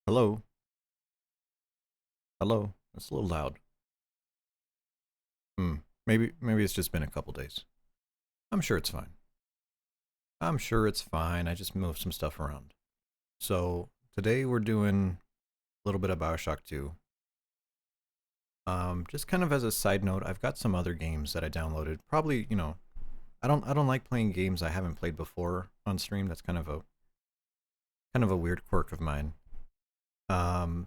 Hello? Hello? It's a little loud. Hmm. Maybe it's just been a couple days. I'm sure it's fine. I'm sure it's fine. I just moved some stuff around. So today we're doing a little bit of Bioshock 2. Just kind of as a side note, I've got some other games that I downloaded. Probably, I don't like playing games I haven't played before on stream. That's kind of a weird quirk of mine. Um,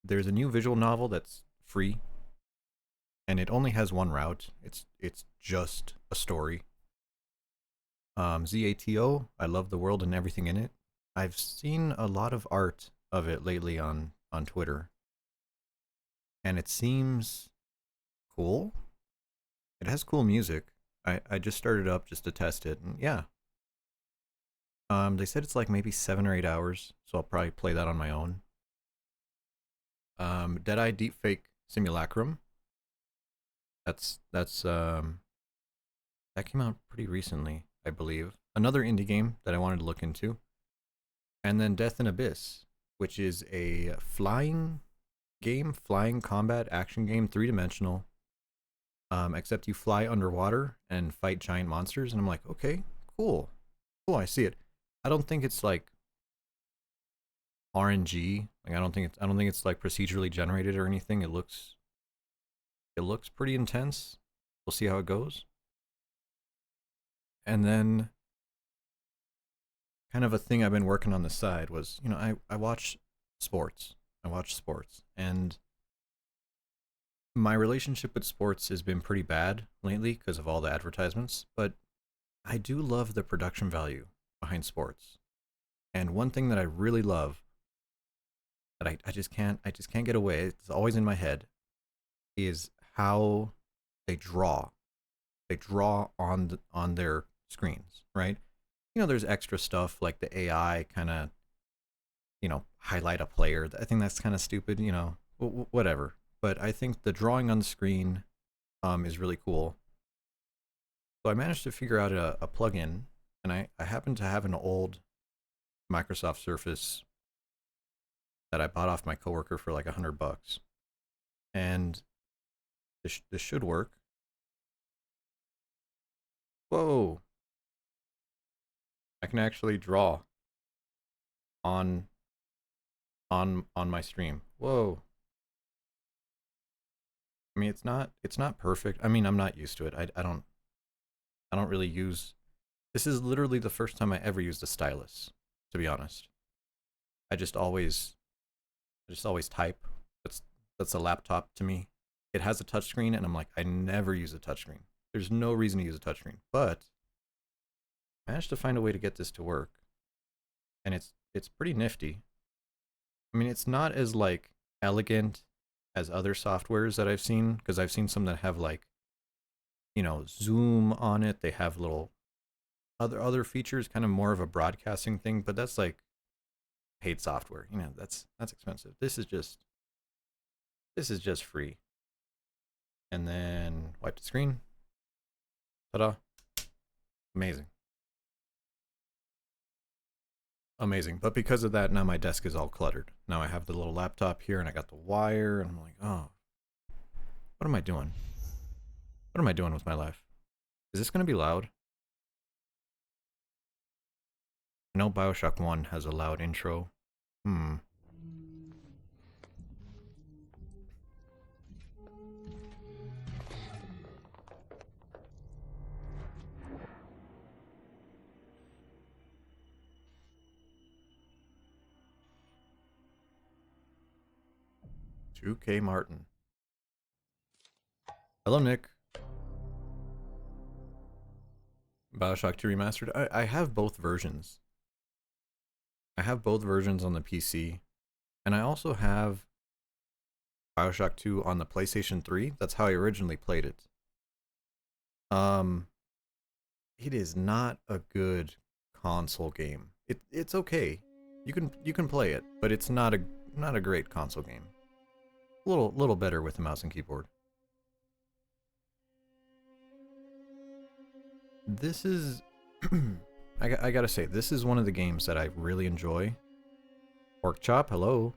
there's a new visual novel that's free and it only has one route. It's just a story. ZATO. I love the world and everything in it. I've seen a lot of art of it lately on Twitter, and it seems cool. It has cool music. I just started up just to test it, and yeah. They said it's like maybe 7 or 8 hours, so I'll probably play that on my own. Deadeye Deepfake Simulacrum. That's that came out pretty recently, I believe. Another indie game that I wanted to look into. And then Death and Abyss, which is a flying game, flying combat action game, 3 dimensional. Except you fly underwater and fight giant monsters, and I'm like, okay, cool, cool. I see it. I don't think it's like RNG. Like I don't think it's like procedurally generated or anything. It looks pretty intense. We'll see how it goes. And then kind of a thing I've been working on the side was, I watch sports. I watch sports, and my relationship with sports has been pretty bad lately because of all the advertisements, but I do love the production value behind sports. And one thing that I really love that I just can't get away, it's always in my head, is how they draw. They draw on their screens, right? There's extra stuff like the AI kind of, highlight a player. I think that's kind of stupid, whatever. But I think the drawing on the screen is really cool. So I managed to figure out a plugin, and I happen to have an old Microsoft Surface that I bought off my coworker for like $100, and this should work. Whoa! I can actually draw on on my stream. Whoa! I mean, it's not perfect. I mean, I'm not used to it. I don't really use. This is literally the first time I ever used a stylus, to be honest. I just always I just always type. That's that's a laptop to me. It has a touchscreen, and I'm like, I never use a touchscreen. There's no reason to use a touchscreen, but I managed to find a way to get this to work, and it's pretty nifty. I mean, it's not as like elegant as other softwares that I've seen, because I've seen some that have like zoom on it. They have little other features, kind of more of a broadcasting thing, but that's like paid software. That's expensive. This is just free. And then wipe the screen. Ta-da. Amazing. Amazing. But because of that, now my desk is all cluttered. Now I have the little laptop here and I got the wire, and I'm like, oh, what am I doing? What am I doing with my life? Is this going to be loud? I know Bioshock 1 has a loud intro. Hmm. 2K Martin. Hello, Nick. Bioshock 2 Remastered. I have both versions. I have both versions on the PC. And I also have Bioshock 2 on the PlayStation 3. That's how I originally played it. Um, it is not a good console game. It's okay. You can play it, but it's not a great console game. A little better with the mouse and keyboard. This is I gotta say, this is one of the games that I really enjoy. Pork chop, hello.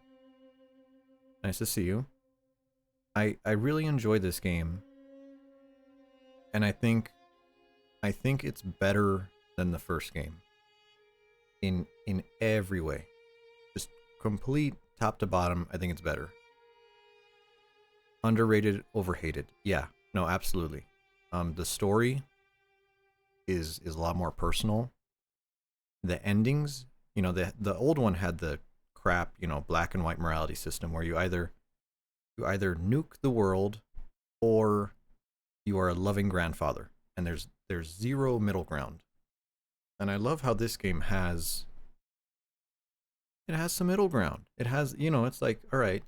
Nice to see you. I really enjoy this game, and I think it's better than the first game in every way. Just complete top to bottom, I think it's better. Underrated, overhated. Yeah, no, absolutely. The story is a lot more personal. The endings, the old one had the crap, black and white morality system where you either nuke the world or you are a loving grandfather, and there's zero middle ground. And I love how this game has some middle ground. It has, it's like, all right,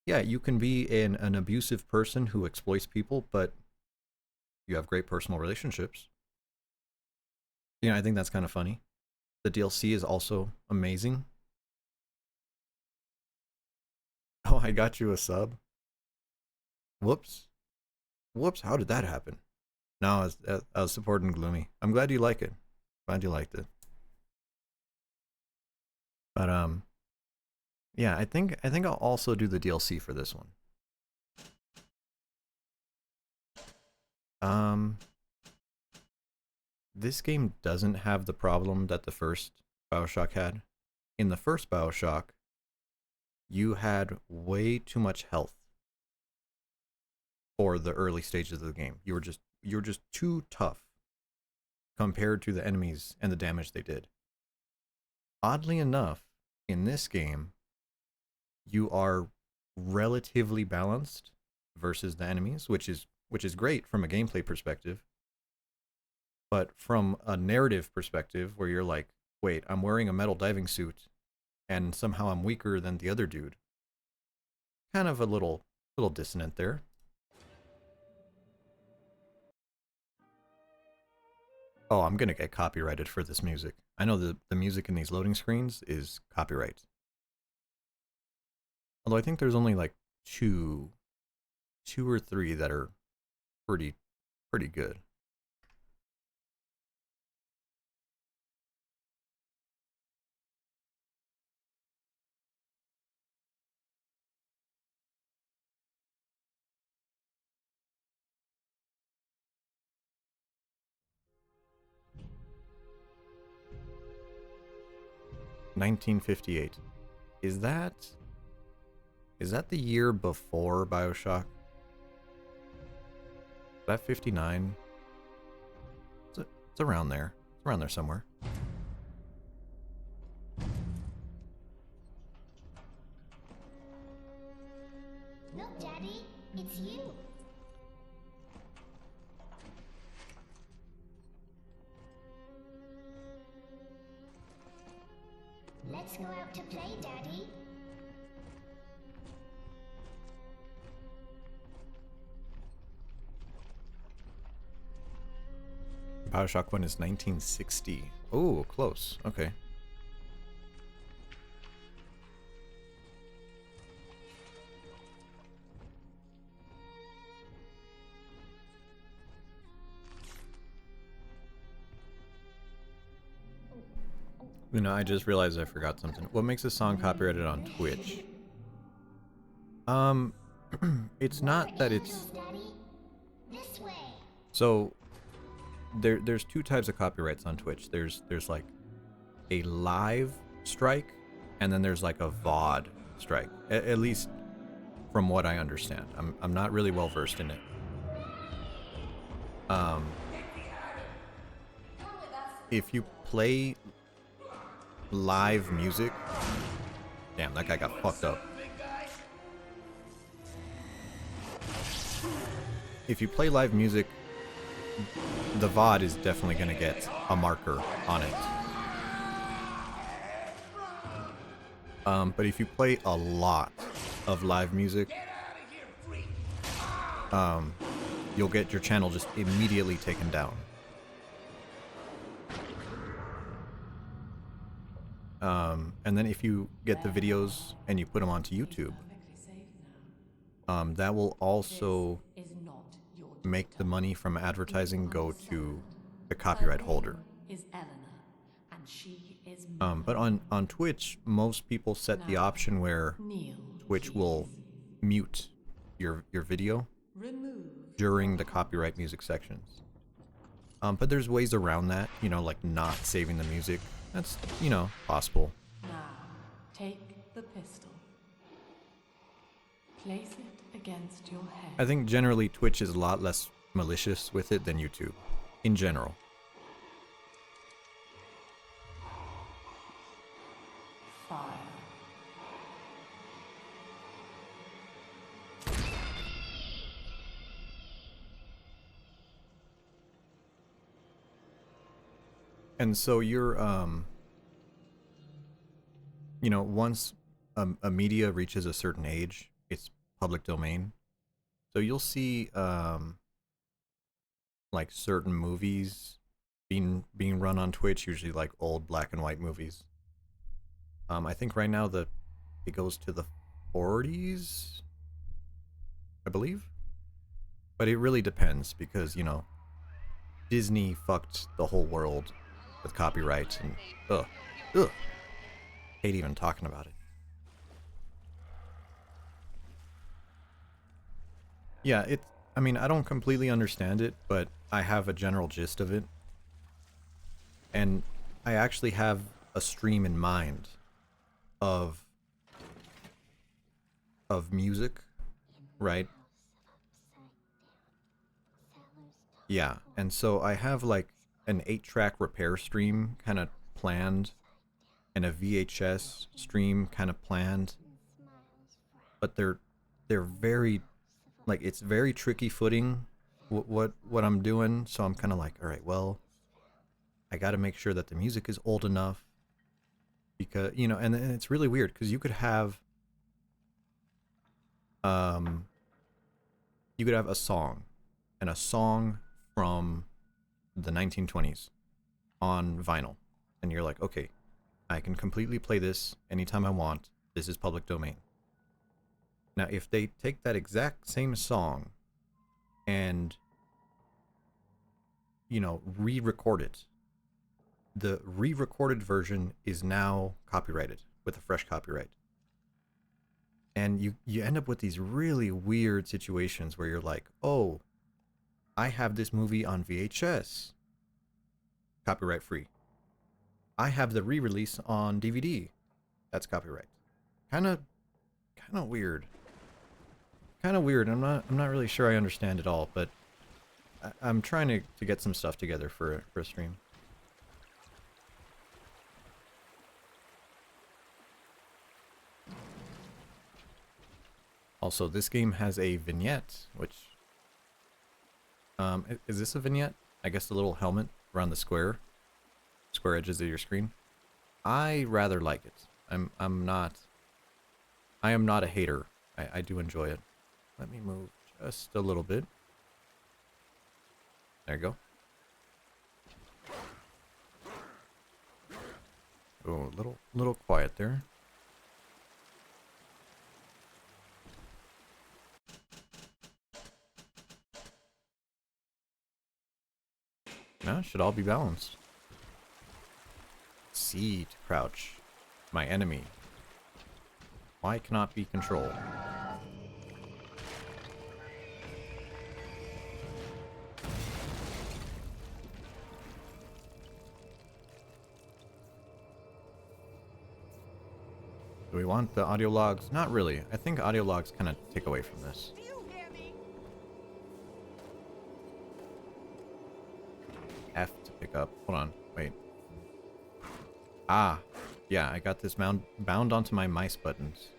yeah, you can be an abusive person who exploits people, but you have great personal relationships. I think that's kind of funny. The DLC is also amazing. Oh, I got you a sub. Whoops. Whoops, how did that happen? No, I was supporting Gloomy. I'm glad you like it. Glad you liked it. But yeah, I think I'll also do the DLC for this one. Um this game doesn't have the problem that the first Bioshock had. In the first Bioshock, you had way too much health for the early stages of the game. You were just too tough compared to the enemies and the damage they did. Oddly enough, in this game, you are relatively balanced versus the enemies, which is great from a gameplay perspective. But from a narrative perspective, where you're like, wait, I'm wearing a metal diving suit, and somehow I'm weaker than the other dude. Kind of a little dissonant there. Oh, I'm gonna get copyrighted for this music. I know the music in these loading screens is copyright. Although I think there's only like two or three that are pretty pretty good. 1958. Is that is that the year before Bioshock? Is that 59? It's around there. It's around there somewhere. Look, Daddy, it's you. Let's go out to play, Daddy. Bioshock 1 is 1960. Oh, close. Okay. I just realized I forgot something. What makes a song copyrighted on Twitch? Um, it's More not that angels, it's Daddy. This way. so there's two types of copyrights on Twitch. There's like a live strike, and then there's like a VOD strike. At least from what I understand. I'm not really well versed in it. Um, if you play live music, damn, that guy got fucked up. If you play live music, the VOD is definitely going to get a marker on it. But if you play a lot of live music, you'll get your channel just immediately taken down. And then if you get the videos and you put them onto YouTube, that will also make the money from advertising go to the copyright holder. Is Eleanor, and she is But on Twitch, most people set the Now, option where kneel, Twitch please. will mute your video Remove during your the helmet. copyright music sections. But there's ways around that, you know, like not saving the music. That's, you know, possible. Now, take the pistol. Place it against your head. I think generally Twitch is a lot less malicious with it than YouTube, in general. Fire. And so you're, you know, once a media reaches a certain age, it's public domain. So you'll see, like certain movies being run on Twitch, usually like old black and white movies. I think right now it goes to the 40s, I believe. But it really depends because, you know, Disney fucked the whole world with copyright and ugh, hate even talking about it. Yeah, I mean, I don't completely understand it, but I have a general gist of it. And I actually have a stream in mind of music, right? Yeah, and so I have like an 8-track repair stream kind of planned and a VHS stream kind of planned, but they're very, like, it's very tricky footing what I'm doing, so I'm kind of like, all right, well, I got to make sure that the music is old enough because, you know, and it's really weird because um you could have a song and a song from the 1920s on vinyl, and you're like, okay, I can completely play this anytime I want. This is public domain. Now, if they take that exact same song and, you know, re-record it, the re-recorded version is now copyrighted with a fresh copyright. And you end up with these really weird situations where you're like, oh, I have this movie on VHS, copyright free. I have the re-release on DVD, that's copyright. Kind of weird. Kind of weird. I'm not really sure I understand it all, but I'm trying to get some stuff together for a stream. Also, this game has a vignette, which is this a vignette? I guess the little helmet around the square edges of your screen. I rather like it. I am not a hater. I do enjoy it. Let me move just a little bit. There you go. Oh, a little quiet there. No, it should all be balanced. C to crouch. My enemy. Why cannot be controlled? Do we want the audio logs? Not really. I think audio logs kind of take away from this. Do you hear me? F to pick up. Hold on. Wait. Ah. Yeah, I got this bound onto my mice buttons.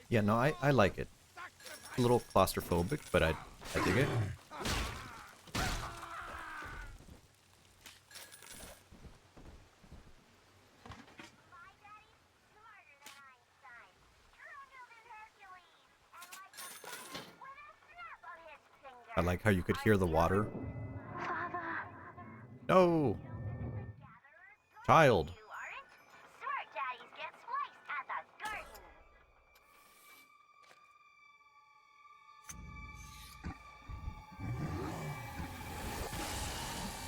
Yeah, no, I like it. A little claustrophobic, but I dig it. I like how you could hear the water. Father. No! Child! You aren't? Smart daddies get sliced at the garden.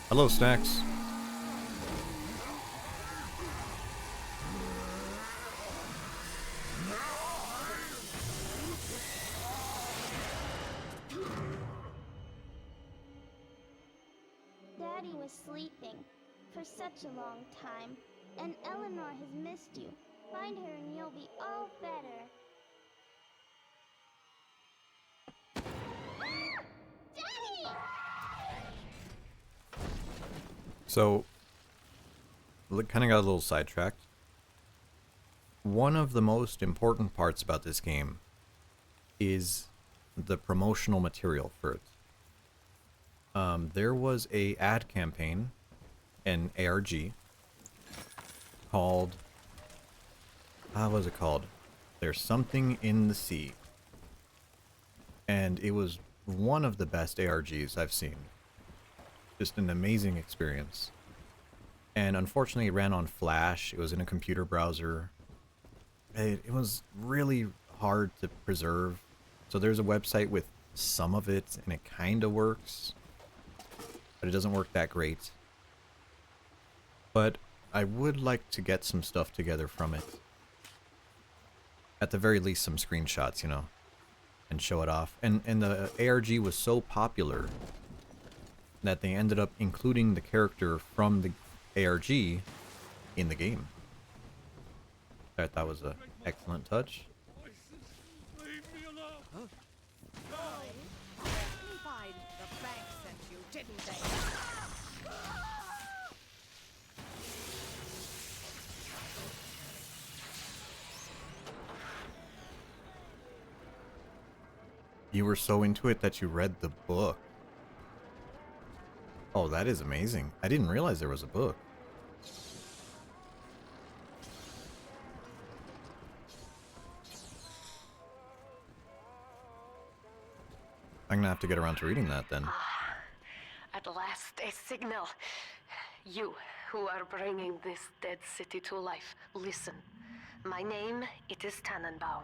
Hello, Snacks. Daddy was sleeping for such a long time, and Eleanor has missed you. Find her and you'll be all better. Daddy! So, kind of got a little sidetracked. One of the most important parts about this game is the promotional material for it. There was a ad campaign, an ARG, called, how was it called? There's Something in the Sea. And it was one of the best ARGs I've seen. Just an amazing experience. And unfortunately it ran on Flash, it was in a computer browser. It was really hard to preserve. So there's a website with some of it, and it kind of works. But it doesn't work that great. But I would like to get some stuff together from it. At the very least, some screenshots, you know, and show it off. And the ARG was so popular that they ended up including the character from the ARG in the game. I thought was an excellent touch. Leave me alone! Find the bank sent you, didn't they? You were so into it that you read the book. Oh, that is amazing. I didn't realize there was a book. I'm gonna have to get around to reading that then. At last, a signal. You, who are bringing this dead city to life, listen. My name, it is Tannenbaum.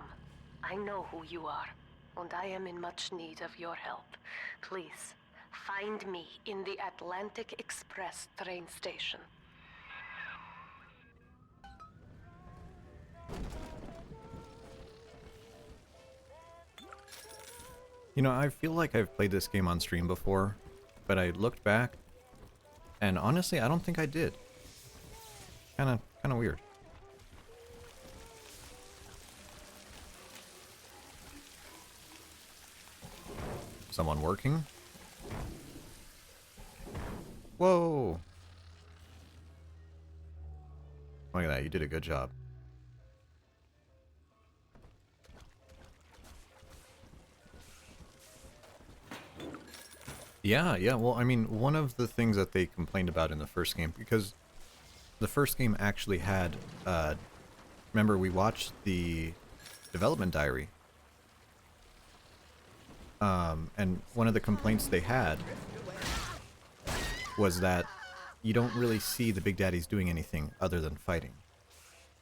I know who you are, and I am in much need of your help. Please, find me in the Atlantic Express train station. You know, I feel like I've played this game on stream before, but I looked back, and honestly, I don't think I did. Kinda weird. Someone working? Whoa! Look at that, you did a good job. Yeah, well, I mean, one of the things that they complained about in the first game, because the first game actually had, remember we watched the development diary, and one of the complaints they had was that you don't really see the Big Daddies doing anything other than fighting.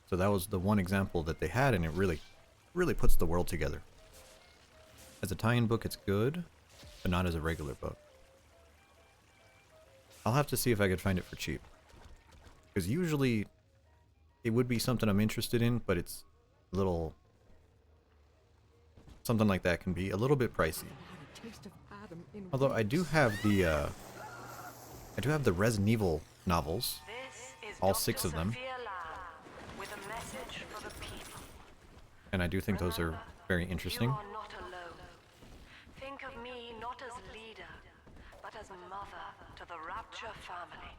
So that was the one example that they had, and it really puts the world together. As a tie-in book, it's good, but not as a regular book. I'll have to see if I could find it for cheap. Because usually it would be something I'm interested in, but it's a little... Something like that can be a little bit pricey. Although I do have the Resident Evil novels. All 6 of them. With a message for the people. And I do think those are very interesting. You are not alone. Think of me not as leader, but as mother to the Rapture family.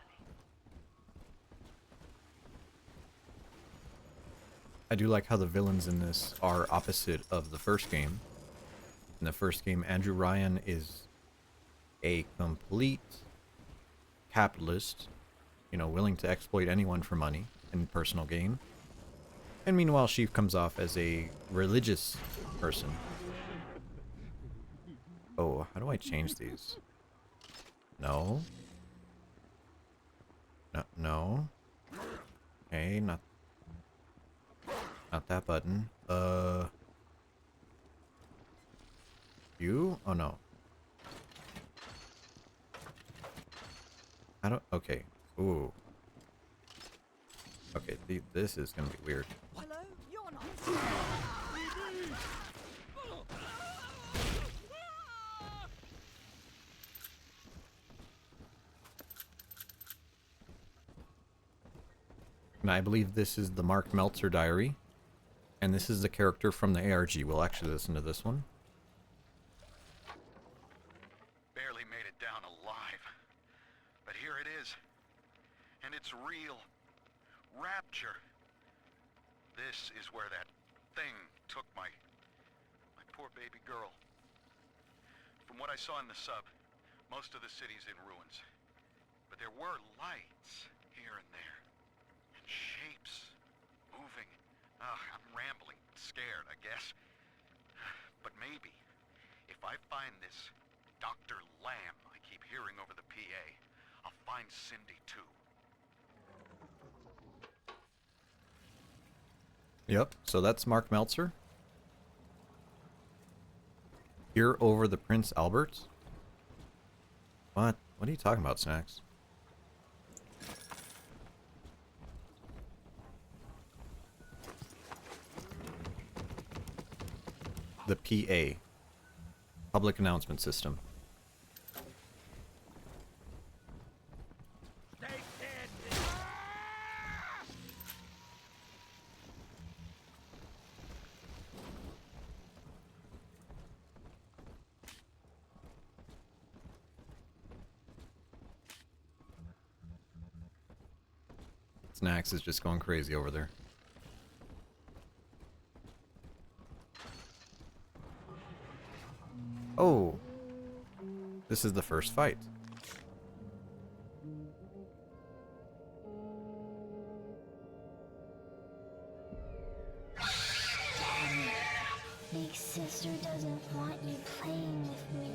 I do like how the villains in this are opposite of the first game. In the first game, Andrew Ryan is a complete capitalist, you know, willing to exploit anyone for money and personal gain. And meanwhile, she comes off as a religious person. Oh, how do I change these? No. No, no. Okay, not that button. You? Oh no. I don't. Okay. Ooh. Okay, this is gonna be weird. Hello? You're not. And I believe this is the Mark Meltzer diary. And this is the character from the ARG. We'll actually listen to this one. Barely made it down alive. But here it is. And it's real. Rapture. This is where that thing took my poor baby girl. From what I saw in the sub, most of the city's in ruins. But there were lights here and there. And shapes moving. I'm rambling, scared, I guess. But maybe, if I find this Dr. Lamb I keep hearing over the PA, I'll find Cindy too. Yep, so that's Mark Meltzer. Here over the Prince Albert. What? What are you talking about, Snacks? The PA. Public Announcement System. Snacks is just going crazy over there. Oh! This is the first fight. Big sister doesn't want you playing with me.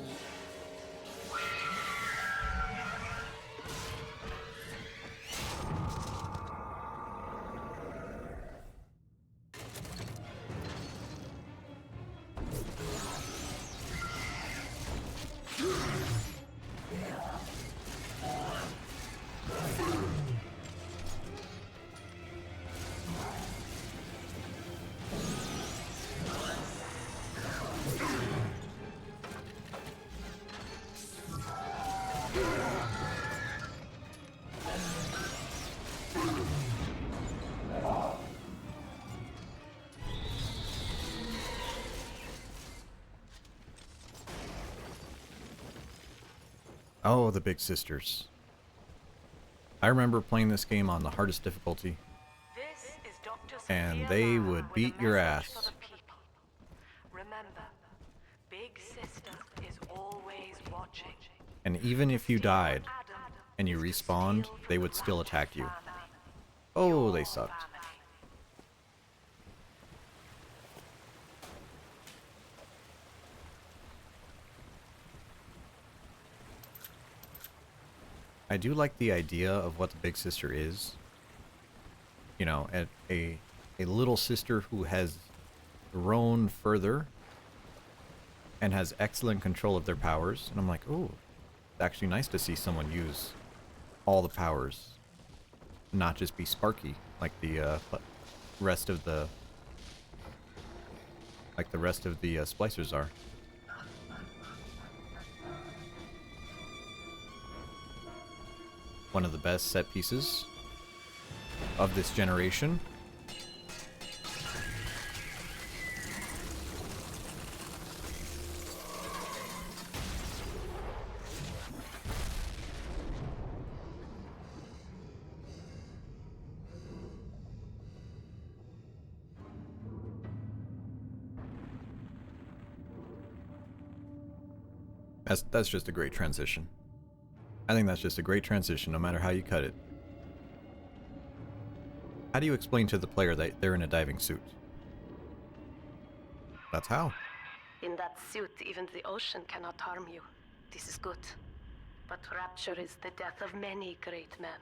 Oh, the Big Sisters. I remember playing this game on the hardest difficulty, This is Dr. and Sophia they Lamb would with a beat your message for ass. the people. Remember, Big Sister is always watching. And even if you died Adam and you is to respawned, steal they from would the still Rapture attack you. family. Oh, they Your sucked. family. I do like the idea of what the Big Sister is. You know, a little sister who has grown further and has excellent control of their powers. And I'm like, oh, it's actually nice to see someone use all the powers, not just be Sparky like the rest of the splicers are. One of the best set pieces of this generation. That's just a great transition. I think that's just a great transition, no matter how you cut it. How do you explain to the player that they're in a diving suit? That's how. In that suit, even the ocean cannot harm you. This is good. But rapture is the death of many great men.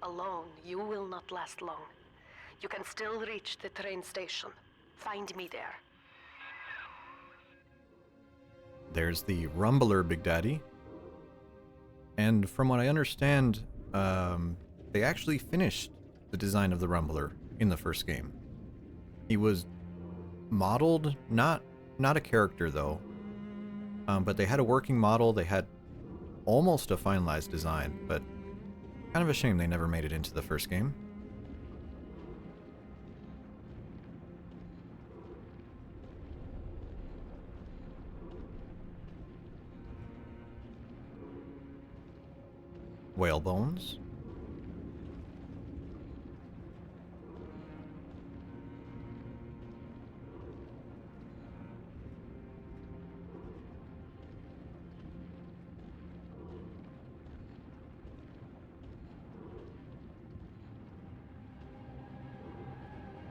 Alone, you will not last long. You can still reach the train station. Find me there. There's the Rumbler Big Daddy. And from what I understand, they actually finished the design of the Rumbler in the first game. He was modeled, not a character though, but they had a working model. They had almost a finalized design, but kind of a shame they never made it into the first game. Whale bones.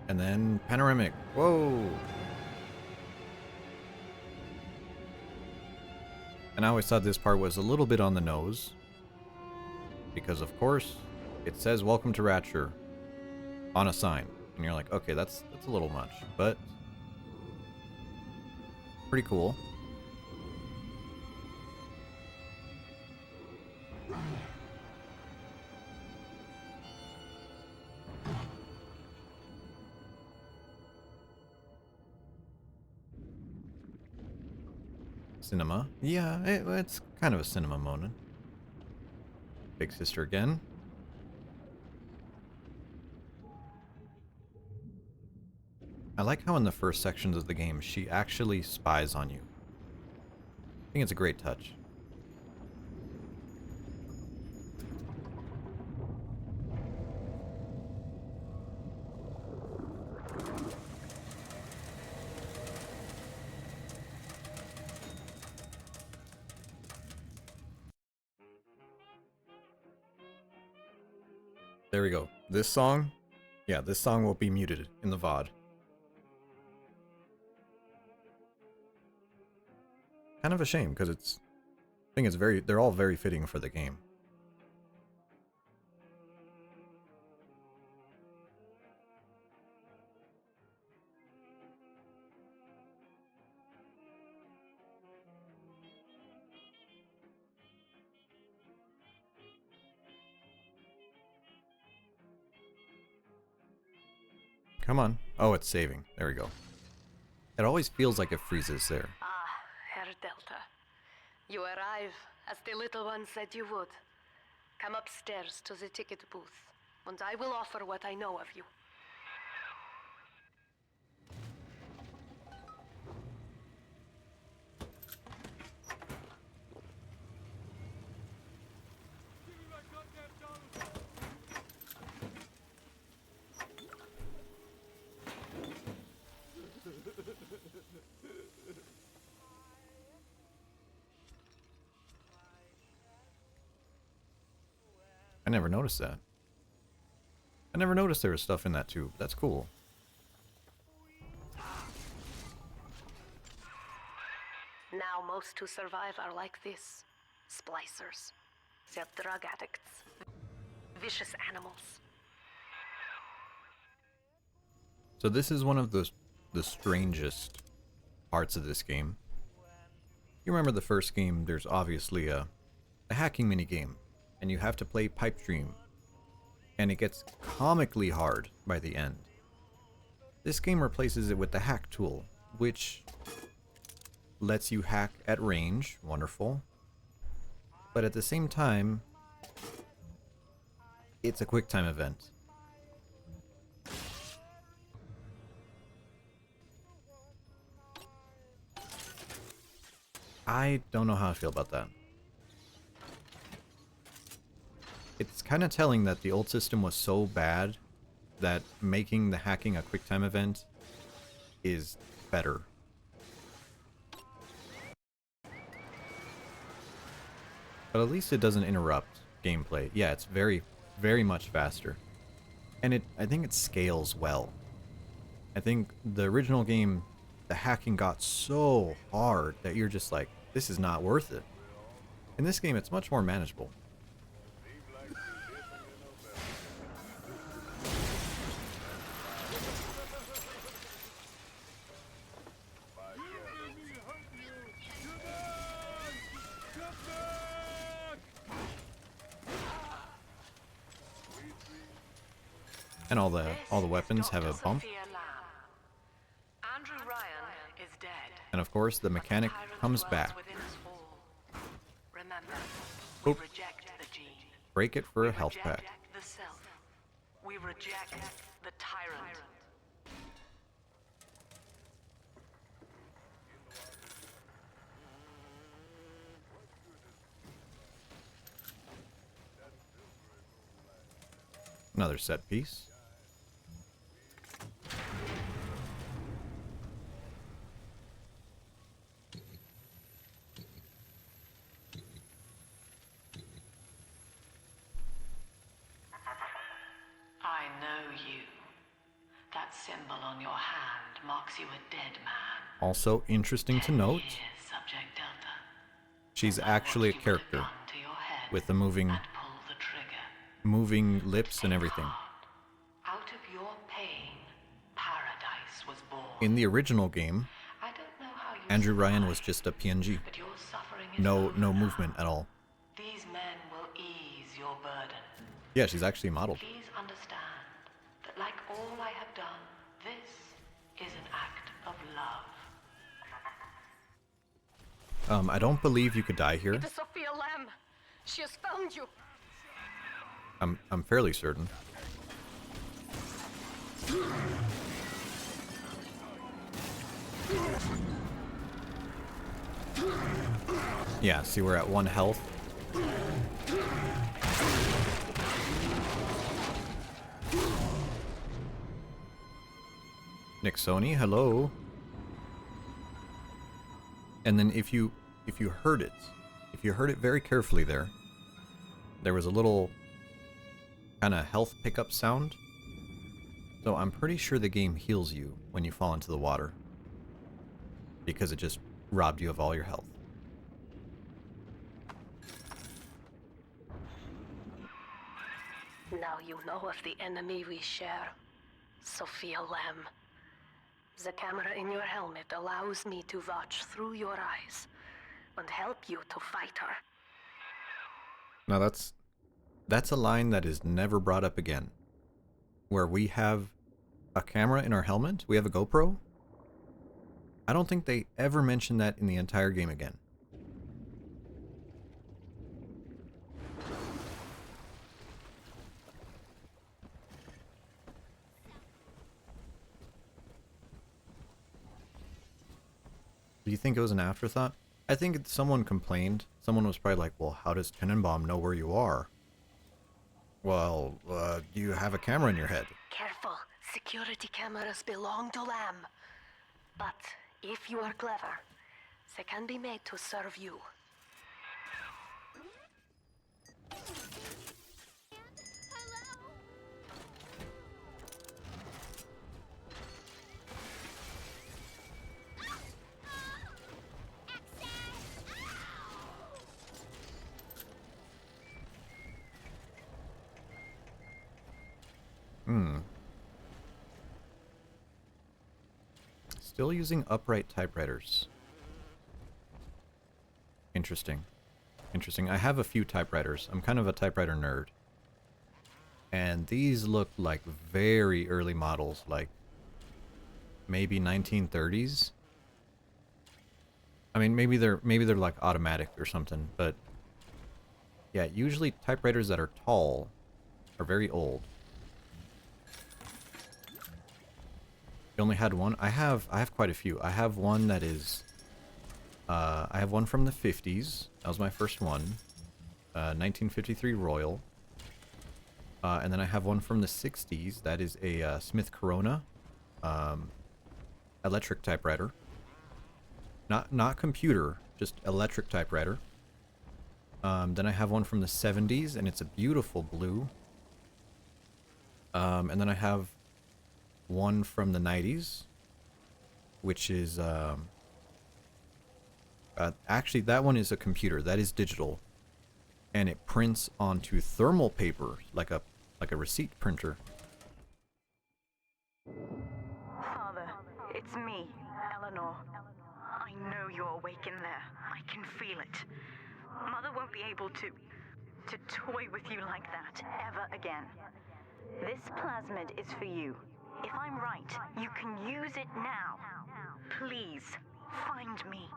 And then panoramic. Whoa! And I always thought this part was a little bit on the nose. Because of course, it says welcome to Rapture on a sign. And you're like, okay, that's a little much. But pretty cool. Cinema. Yeah, it's kind of a cinema moment. Big sister again. I like how in the first sections of the game, she actually spies on you. I think it's a great touch. There we go. This song, yeah, this song will be muted in the VOD. Kind of a shame, because I think they're all very fitting for the game. Come on. Oh, it's saving. There we go. It always feels like it freezes there. Ah, Herr Delta. You arrive, as the little one said you would. Come upstairs to the ticket booth, and I will offer what I know of you. Give me my goddamn dollar. I never noticed that. I never noticed there was stuff in that tube. That's cool. Now most who survive are like this. Splicers. They're drug addicts. Vicious animals. So this is one of the strangest parts of this game. You remember the first game, there's obviously a hacking minigame, and you have to play pipe dream, and it gets comically hard by the end. This game replaces it with the hack tool, which lets you hack at range, wonderful, but at the same time, it's a QuickTime event. I don't know how I feel about that. It's kind of telling that the old system was so bad that making the hacking a QuickTime event is better. But at least it doesn't interrupt gameplay. Yeah, it's very, very much faster. And I think it scales well. I think the original game the hacking got so hard that you're just like, this is not worth it. In this game, it's much more manageable. And all the weapons have a bump. Andrew Ryan is dead. And of course, the mechanic comes back. Remember, Oop. we reject the gene. Break it for We a health reject pack. the self. We reject the tyrant. Another set piece. I know you. That symbol on your hand marks you a dead man. Also interesting to note, Years, Subject Delta. she's I actually a watched you put character gun to your head with the moving and pull the trigger. lips and everything. Out of your pain, paradise was born. In the original game, I don't know how you Andrew Ryan was survived, just a PNG. but your suffering is No over now. movement at all. These men will ease your burden. Yeah, she's actually modeled. Please understand that like all I have done, this is an act of love. I don't believe you could die here. It is Sophia Lamb. She has found you. I'm fairly certain. Yeah, see, we're at 1 health. Nixoni, hello. And then if you heard it very carefully there was a little kind of health pickup sound. So I'm pretty sure the game heals you when you fall into the water, because it just robbed you of all your health. Now you know of the enemy we share, Sophia Lamb. The camera in your helmet allows me to watch through your eyes and help you to fight her. Now that's a line that is never brought up again. Where we have a camera in our helmet, we have a GoPro. I don't think they ever mention that in the entire game again. Do you think it was an afterthought? I think someone complained. Someone was probably like, well, how does Tenenbaum know where you are? Well, you have a camera in your head. Careful, security cameras belong to Lamb. But if you are clever, they can be made to serve you. Still using upright typewriters. Interesting. Interesting. I have a few typewriters. I'm kind of a typewriter nerd. And these look like very early models, like maybe 1930s. I mean, maybe they're like automatic or something, but yeah, usually typewriters that are tall are very old. You only had one? I have quite a few. I have one that is I have one from the 50s. That was my first one. 1953 Royal. And then I have one from the 60s. That is a Smith Corona electric typewriter. Not computer, just electric typewriter. Then I have one from the 70s, and it's a beautiful blue. And then I have one from the 90s. which is actually that one is a computer. That is digital, and it prints onto thermal paper like a receipt printer. Father, it's me, Eleanor. I know you're awake in there. I can feel it. Mother won't be able to toy with you like that ever again. This plasmid is for you. If I'm right, you can use it now. Please, find me.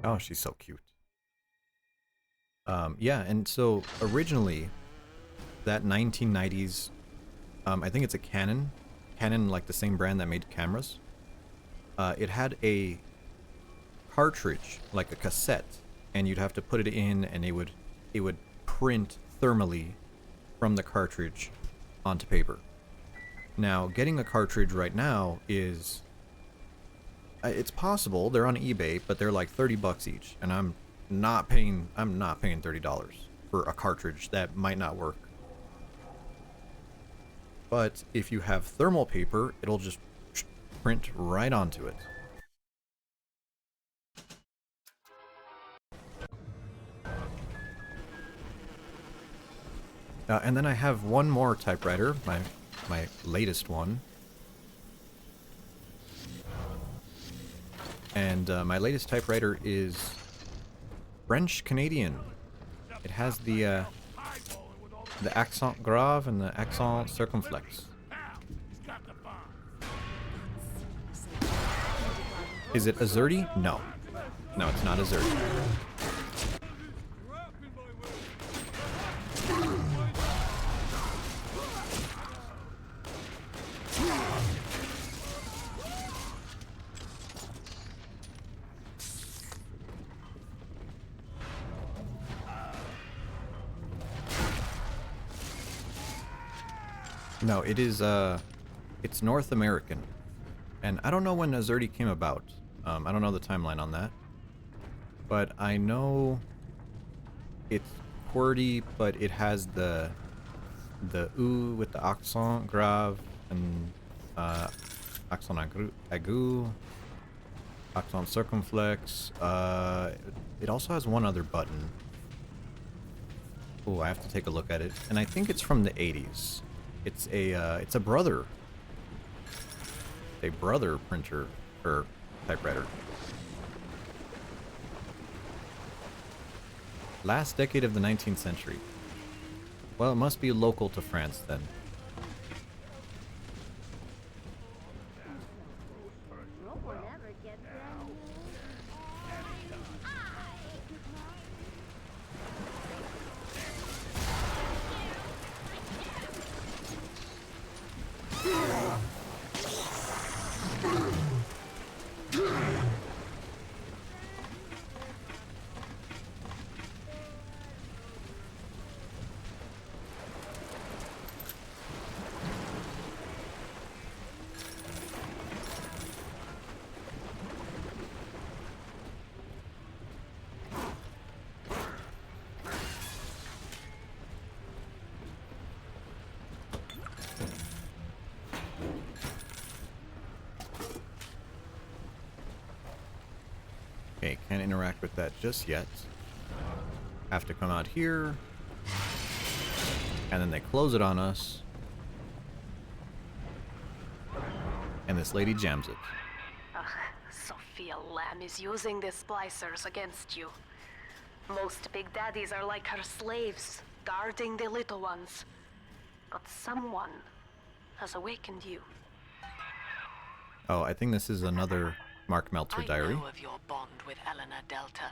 Oh, she's so cute. Yeah, and so originally, that 1990s, I think it's a Canon, like the same brand that made cameras. It had a cartridge, like a cassette, and you'd have to put it in, and it would print thermally from the cartridge onto paper. Now, getting a cartridge right now is it's possible. They're on eBay, but they're like $30 each, and I'm not paying $30 for a cartridge that might not work. But if you have thermal paper, it'll just print right onto it. And then I have one more typewriter, my latest one. And my latest typewriter is French Canadian. It has the accent grave and the accent circumflex. Is it Azerty? No. No, it's not Azerty. No, it is, it's North American. And I don't know when Azerty came about. I don't know the timeline on that. But I know it's QWERTY, but it has the U with the accent grave and accent aigu, accent circumflex. It also has one other button. Oh, I have to take a look at it. And I think it's from the 80s. It's a brother printer or typewriter. Last decade of the 19th century. Well, it must be local to France then. No one ever gets angry. Okay, can't interact with that just yet. Have to come out here. And then they close it on us. And this lady jams it. Ugh, Sophia Lamb is using the splicers against you. Most big daddies are like her slaves, guarding the little ones. But someone has awakened you. Oh, I think this is another Mark Meltzer diary. I know of your bond with Eleanor Delta.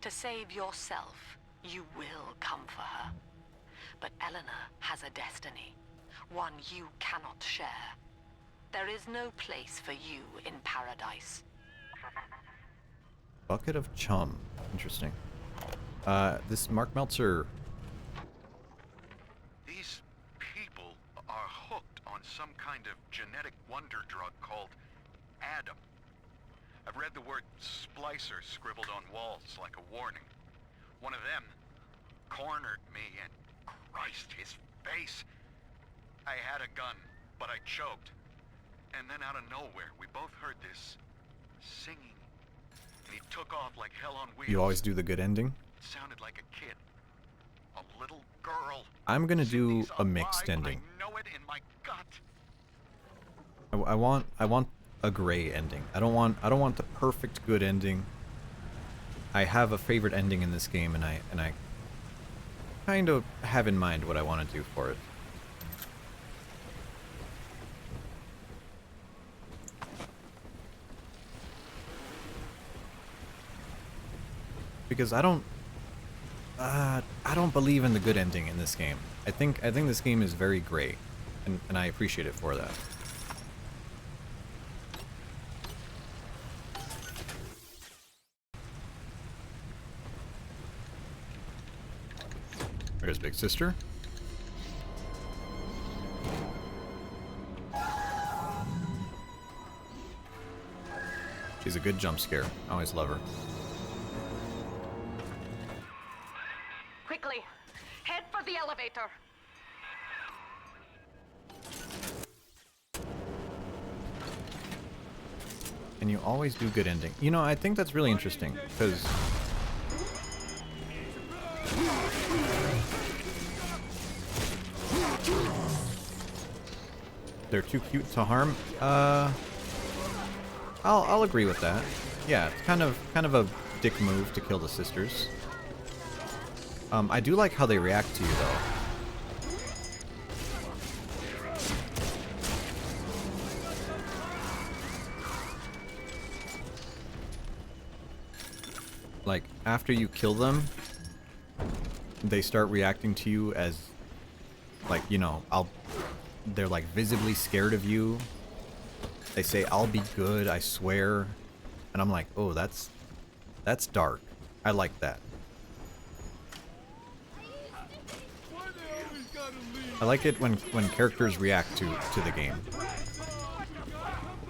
To save yourself, you will come for her. But Eleanor has a destiny, one you cannot share. There is no place for you in paradise. Bucket of chum. Interesting. This Mark Meltzer. These people are hooked on some kind of genetic wonder drug called Adam. I've read the word splicer scribbled on walls like a warning. One of them cornered me and Christ, his face. I had a gun, but I choked. And then out of nowhere, we both heard this singing. And he took off like hell on wheels. You always do the good ending? It sounded like a kid. A little girl. I'm gonna do Sydney's a mixed alive. ending. I know it in my gut. I want a gray ending. I don't want the perfect good ending. I have a favorite ending in this game, and I kind of have in mind what I want to do for it. Because I don't believe in the good ending in this game. I think this game is very gray, and I appreciate it for that. There's Big Sister. She's a good jump scare. I always love her. Quickly, head for the elevator. And you always do good ending. You know, I think that's really interesting, because they're too cute to harm. I'll agree with that. Yeah, it's kind of a dick move to kill the sisters. I do like how they react to you, though. Like, after you kill them, they start reacting to you as, like, you know, they're, like, visibly scared of you. They say, "I'll be good, I swear." And I'm like, oh, that's dark. I like that. I like it when characters react to the game.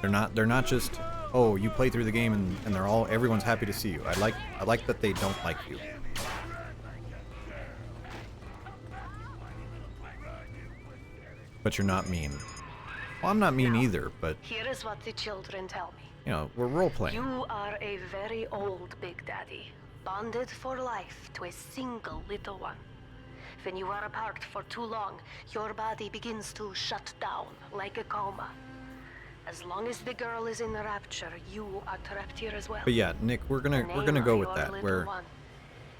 They're not just, oh, you play through the game and everyone's happy to see you. I like that they don't like you. But you're not mean. Well, I'm not mean either, but Here is what the children tell me. you know, we're role playing. You are a very old Big Daddy, bonded for life to a single little one. When you are apart for too long, your body begins to shut down like a coma. As long as the girl is in the rapture, you are trapped here as well. But yeah, Nick, we're gonna go with that. Where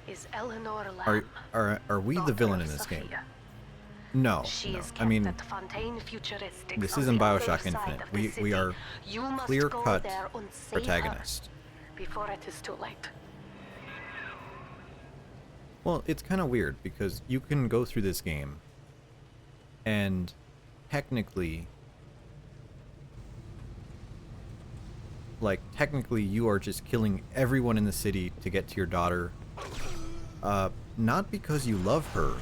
is Eleanor Lamb. are we the villain in this game? No, no. I mean, this isn't Bioshock Infinite. We are clear-cut protagonist. Before it is too late. Well, it's kind of weird because you can go through this game and technically you are just killing everyone in the city to get to your daughter. Not because you love her,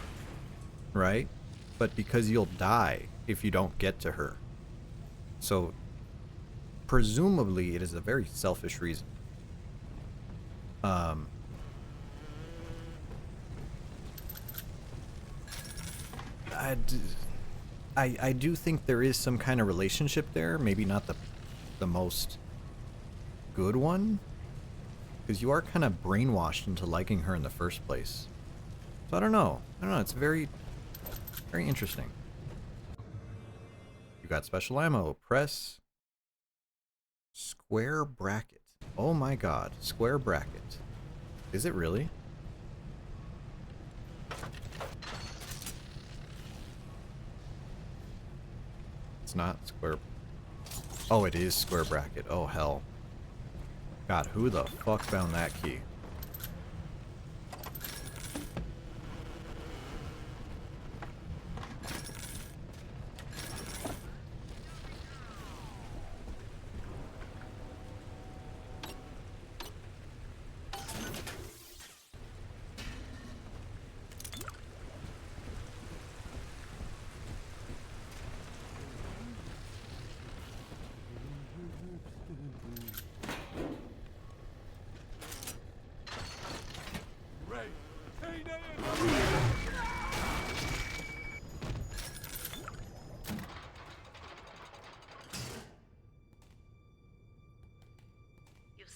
right? But because you'll die if you don't get to her. So, presumably, it is a very selfish reason. I do think there is some kind of relationship there. Maybe not the most good one, because you are kind of brainwashed into liking her in the first place. So I don't know. It's very interesting. You got special ammo. Press square bracket. Oh my god, square bracket. Is it really? It's not square. Oh, it is square bracket. Oh hell. God, who the fuck found that key?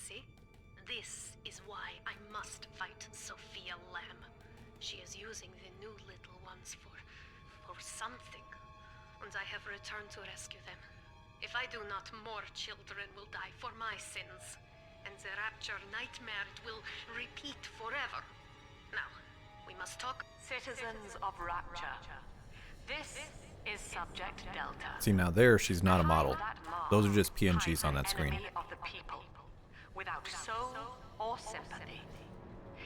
see? This is why I must fight Sophia Lamb. She is using the new little ones for something. And I have returned to rescue them. If I do not, more children will die for my sins. And the Rapture nightmare will repeat forever. Now, we must talk. Citizens of Rapture, this is Subject Delta. See, now there, she's not a model. Behind that mark Those are just PNGs hides on an that screen. enemy of the people, without soul or sympathy.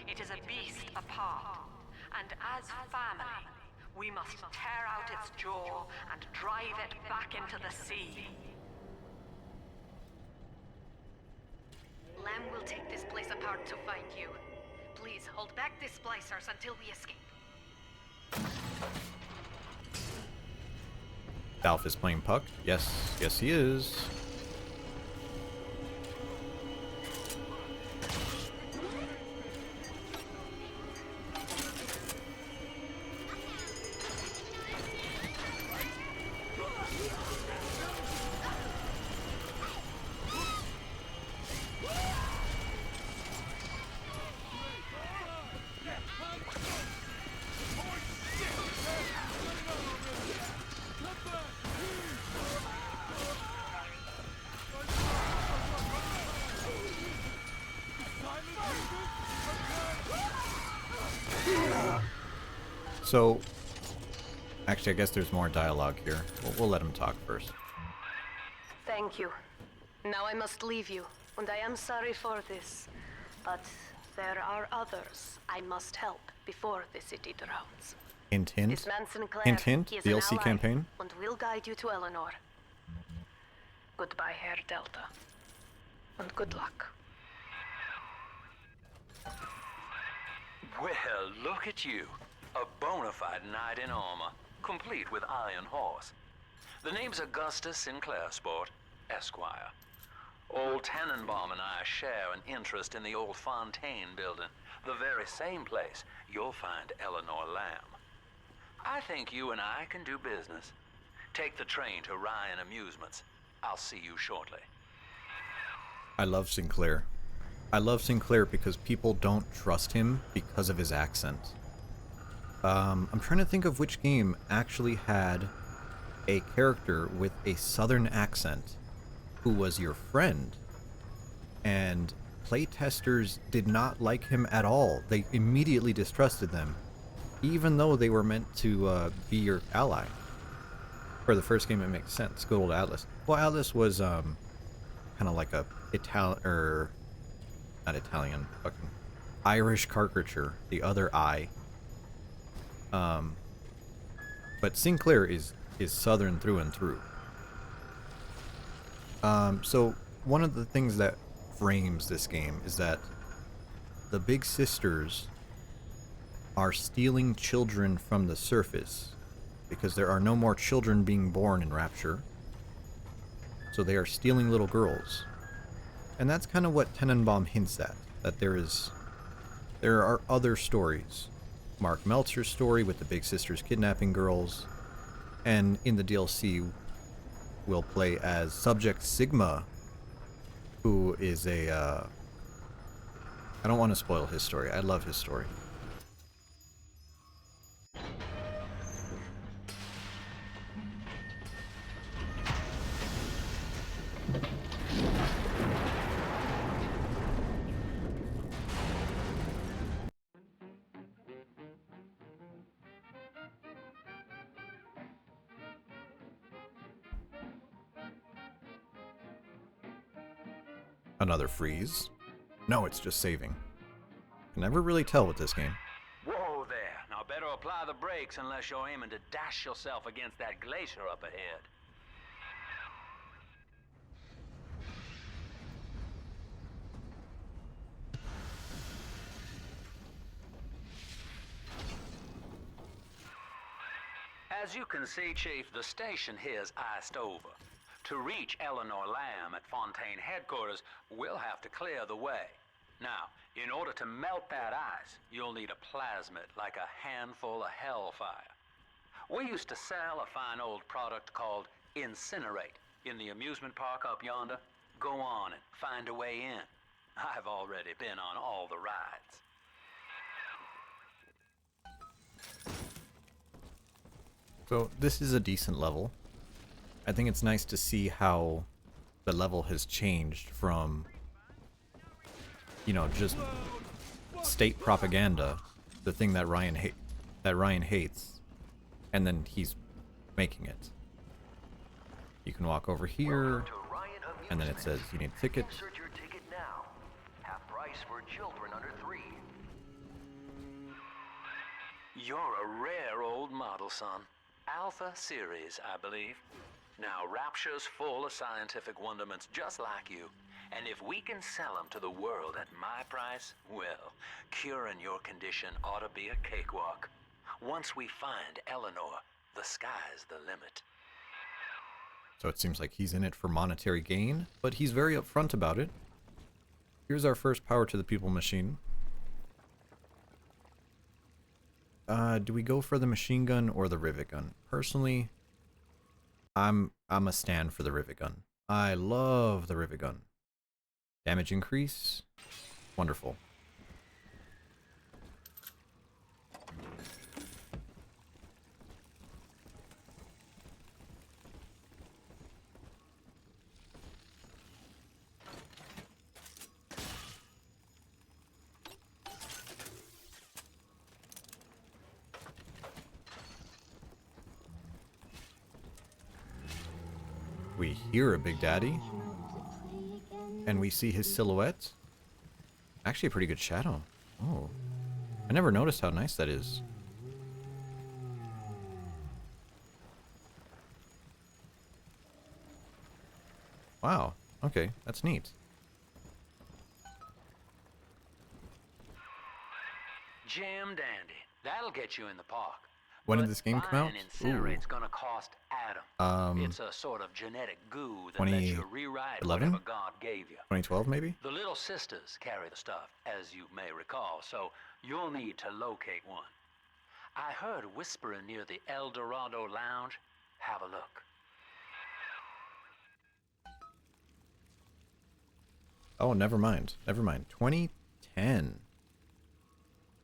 It is a beast apart, and as family, we must tear out its jaw and drive it back into the sea. Lamb will take this place apart to find you. Please hold back the splicers until we escape. Dalf is playing Puck. Yes, yes he is. So, actually, I guess there's more dialogue here. We'll let him talk first. Thank you. Now I must leave you, and I am sorry for this. But there are others I must help before the city drowns. Hint, hint. This man Sinclair, Hint, hint. he is an DLC ally, campaign. and will guide you to Eleanor. Goodbye, Herr Delta. And good luck. Well, look at you. A bona fide knight in armor, complete with iron horse. The name's Augustus Sinclair Sport, Esquire. Old Tannenbaum and I share an interest in the old Fontaine building, the very same place you'll find Eleanor Lamb. I think you and I can do business. Take the train to Ryan Amusements. I'll see you shortly. I love Sinclair. I love Sinclair because people don't trust him because of his accent. I'm trying to think of which game actually had a character with a southern accent who was your friend, and playtesters did not like him at all. They immediately distrusted them, even though they were meant to be your ally. For the first game, it makes sense. Good old Atlas. Well, Atlas was kind of like a not Italian, fucking Irish caricature, the other eye. But Sinclair is southern through and through. So one of the things that frames this game is that the Big Sisters are stealing children from the surface because there are no more children being born in Rapture. So they are stealing little girls. And that's kind of what Tenenbaum hints at, that there are other stories. Mark Meltzer's story with the Big Sisters kidnapping girls, and in the DLC we'll play as Subject Sigma, who is I don't want to spoil his story. I love his story. Another freeze. No, it's just saving. Can never really tell with this game. Whoa there. Now better apply the brakes unless you're aiming to dash yourself against that glacier up ahead. As you can see, Chief, the station here's iced over. To reach Eleanor Lamb at Fontaine headquarters, we'll have to clear the way. Now, in order to melt that ice, you'll need a plasmid, like a handful of hellfire. We used to sell a fine old product called Incinerate in the amusement park up yonder. Go on and find a way in. I've already been on all the rides. So this is a decent level. I think it's nice to see how the level has changed from, you know, just state propaganda, the thing that Ryan hates, and then he's making it. You can walk over here, and then it says you need a ticket. Insert your ticket now. Half price for children under 3. You're a rare old model, son. Alpha series, I believe. Now, Rapture's full of scientific wonderments just like you. And if we can sell them to the world at my price, well, curing your condition ought to be a cakewalk. Once we find Eleanor, the sky's the limit. So it seems like he's in it for monetary gain, but he's very upfront about it. Here's our first power to the people machine. Do we go for the machine gun or the rivet gun? Personally, I'm a stand for the rivet gun. I love the rivet gun. Damage increase. Wonderful. We hear a Big Daddy, and we see his silhouette. Actually, a pretty good shadow. Oh, I never noticed how nice that is. Wow, okay, that's neat. Jam dandy. That'll get you in the park. When did this game come out? Incinerate's gonna cost Adam. It's a sort of genetic goo that lets you rewrite whatever God gave you. 2012, maybe? The Little Sisters carry the stuff, as you may recall, so you'll need to locate one. I heard whispering near the El Dorado Lounge. Have a look. Oh, never mind. Never mind. 2010.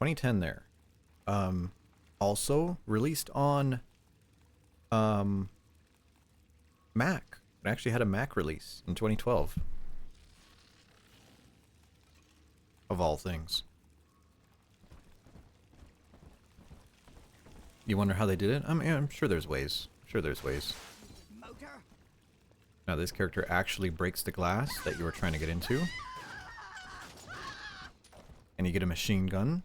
2010 there. Also released on Mac. It actually had a Mac release in 2012. Of all things. You wonder how they did it? I'm sure there's ways. Now this character actually breaks the glass that you were trying to get into. And you get a machine gun.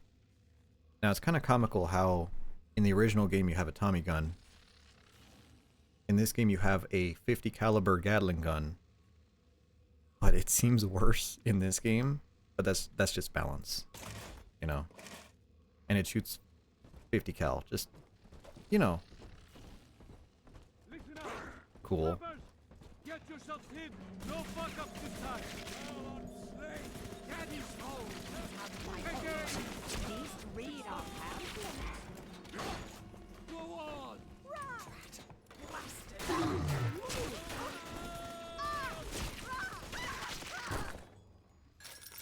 Now it's kind of comical how in the original game you have a Tommy gun. In this game you have a 50 caliber Gatling gun. But it seems worse in this game. But that's just balance. You know. And it shoots 50 cal. Just, you know. Cool. Get yourselves hid! No fuck up this time! Hell on slave! Daddy's home! At least read our pamphlet. Go on!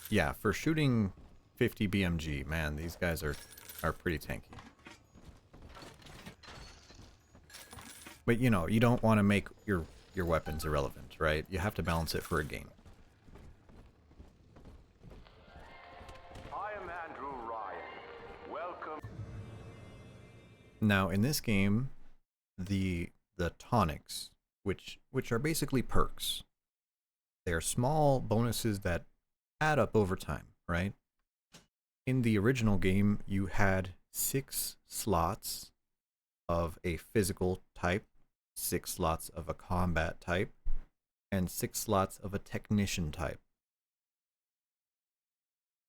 Yeah, for shooting 50 BMG, man, these guys are pretty tanky. But you know, you don't want to make your weapons irrelevant, right? You have to balance it for a game. I am Andrew Ryan. Welcome. Now, in this game, the tonics, which are basically perks, they are small bonuses that add up over time, right? In the original game, you had 6 slots of a physical type, 6 slots of a combat type, and 6 slots of a technician type.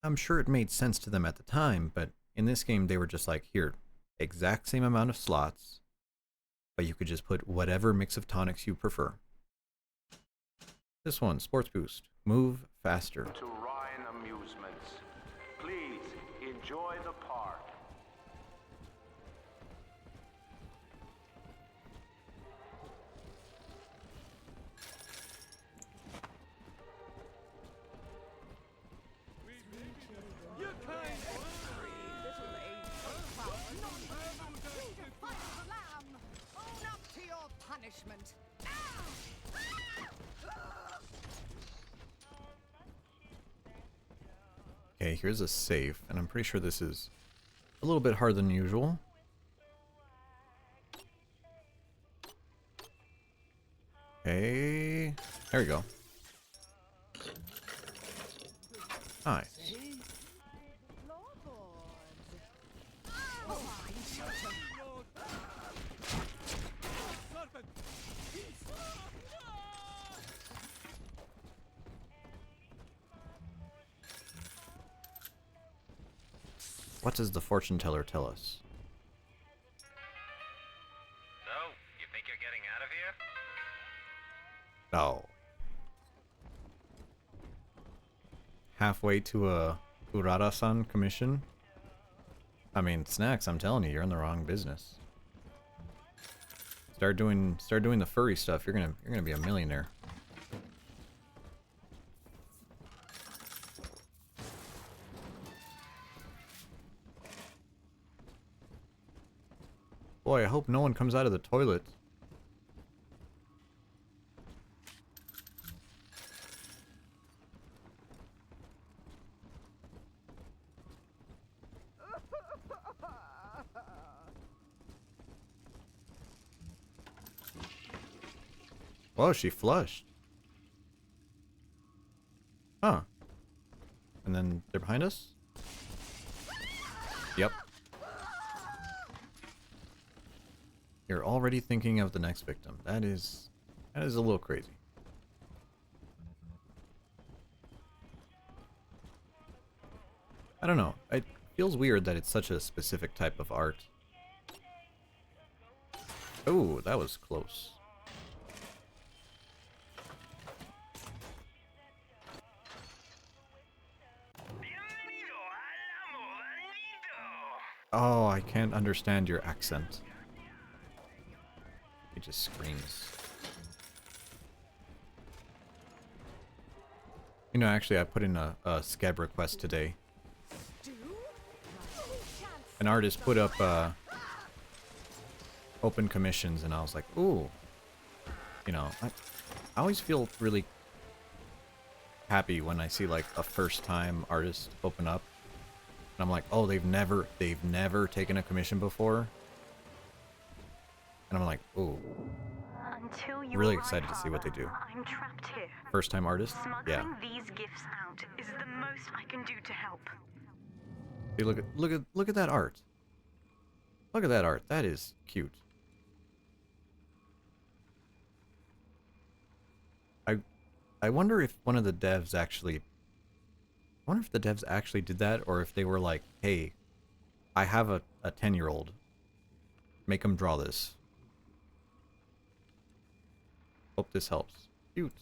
I'm sure it made sense to them at the time, but in this game they were just like, here, exact same amount of slots, but you could just put whatever mix of tonics you prefer. This one, Sports Boost. Move faster. To Ryan Amusements. Please enjoy the park. Okay, here's a safe, and I'm pretty sure this is a little bit harder than usual. Okay, there we go. Nice. What does the fortune teller tell us? So, you think you're getting out of here? Oh. Halfway to a Urara-san commission? I mean, Snacks, I'm telling you, you're in the wrong business. Start doing the furry stuff, you're gonna be a millionaire. Boy, I hope no one comes out of the toilet. Whoa, she flushed. Huh. And then they're behind us? Yep. You're already thinking of the next victim. That is a little crazy. I don't know. It feels weird that it's such a specific type of art. Oh, that was close. Oh, I can't understand your accent. It just screams. You know, actually, I put in a scab request today. An artist put up open commissions, and I was like, ooh. You know, I always feel really happy when I see like a first-time artist open up. And I'm like, oh, they've never taken a commission before. And I'm like, ooh. Really excited to see what they do. I'm trapped here. First-time artist? Yeah. Smuggling these gifts out is the most I can do to help. Hey, look at that art. Look at that art. That is cute. I wonder if one of the devs actually... I wonder if the devs actually did that, or if they were like, hey, I have a 10-year-old. Make him draw this. Hope this helps. Cute.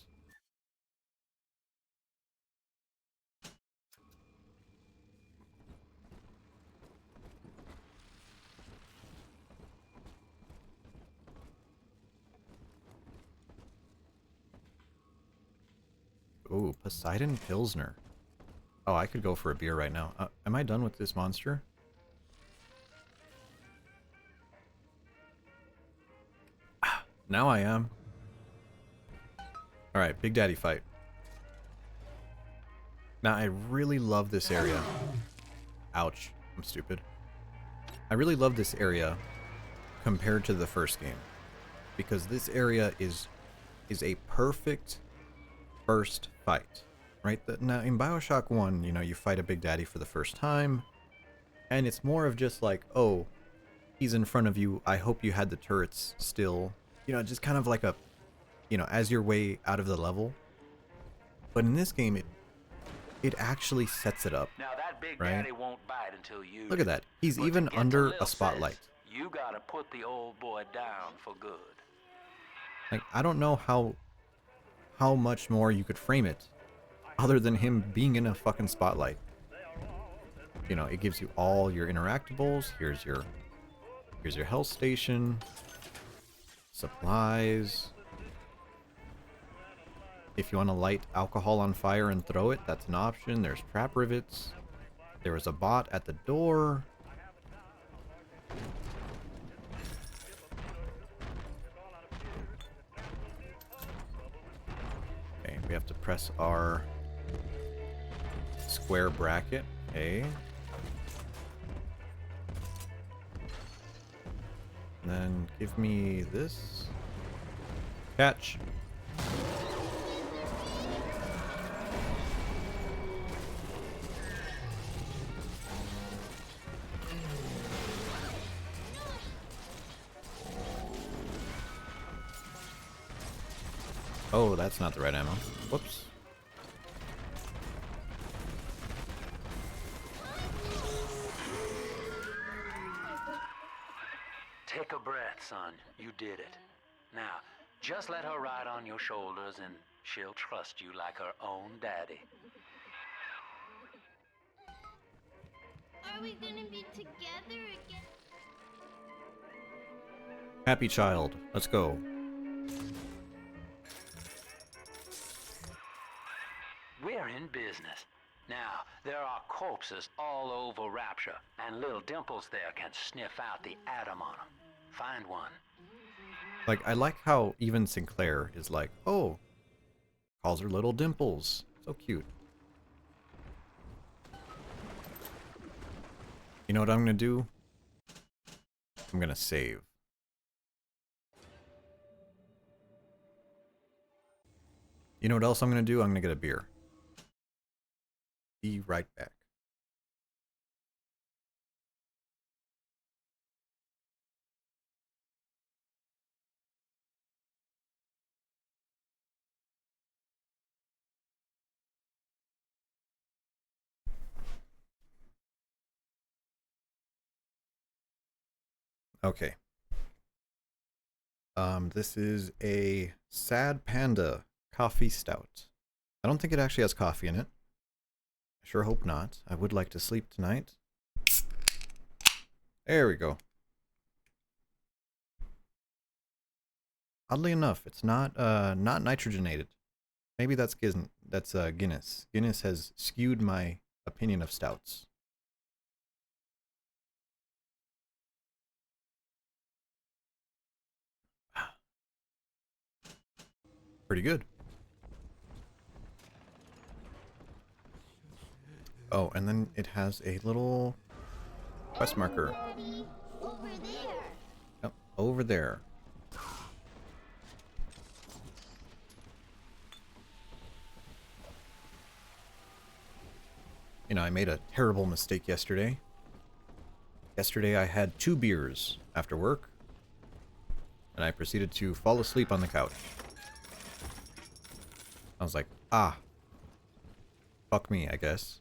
Ooh, Poseidon Pilsner. Oh, I could go for a beer right now. Am I done with this monster? Now I am. Alright, Big Daddy fight. Now, I really love this area. Ouch. I'm stupid. I really love this area compared to the first game. Because this area is a perfect first fight. Right? Now, in Bioshock 1, you know, you fight a Big Daddy for the first time. And it's more of just like, oh, he's in front of you. I hope you had the turrets still. You know, just kind of like a, you know, as your way out of the level. But in this game, it actually sets it up. Now that Big right? Daddy won't bite until you Look at that. He's even under a spotlight. You gotta put the old boy down for good. Like, I don't know how much more you could frame it other than him being in a fucking spotlight. You know, it gives you all your interactables. Here's your health station. Supplies. If you want to light alcohol on fire and throw it, that's an option. There's trap rivets. There was a bot at the door. Okay, we have to press R. square bracket. Okay. And then give me this. Catch. Oh, that's not the right ammo. Whoops. Take a breath, son. You did it. Now, just let her ride on your shoulders and she'll trust you like her own daddy. Are we gonna be together again? Happy child. Let's go. We're in business. Now, there are corpses all over Rapture, and little Dimples there can sniff out the atom on them. Find one. Like, I like how even Sinclair is like, oh, calls her little Dimples. So cute. You know what I'm gonna do? I'm gonna save. You know what else I'm gonna do? I'm gonna get a beer. Be right back. Okay. This is a Sad Panda coffee stout. I don't think it actually has coffee in it. I sure hope not. I would like to sleep tonight. There we go. Oddly enough, it's not nitrogenated. Maybe that's Guinness. Guinness has skewed my opinion of stouts. Pretty good. Oh, and then it has a little quest marker. Daddy, over there. Yep, over there. You know, I made a terrible mistake yesterday. Yesterday I had 2 beers after work, and I proceeded to fall asleep on the couch. I was like, ah, fuck me, I guess.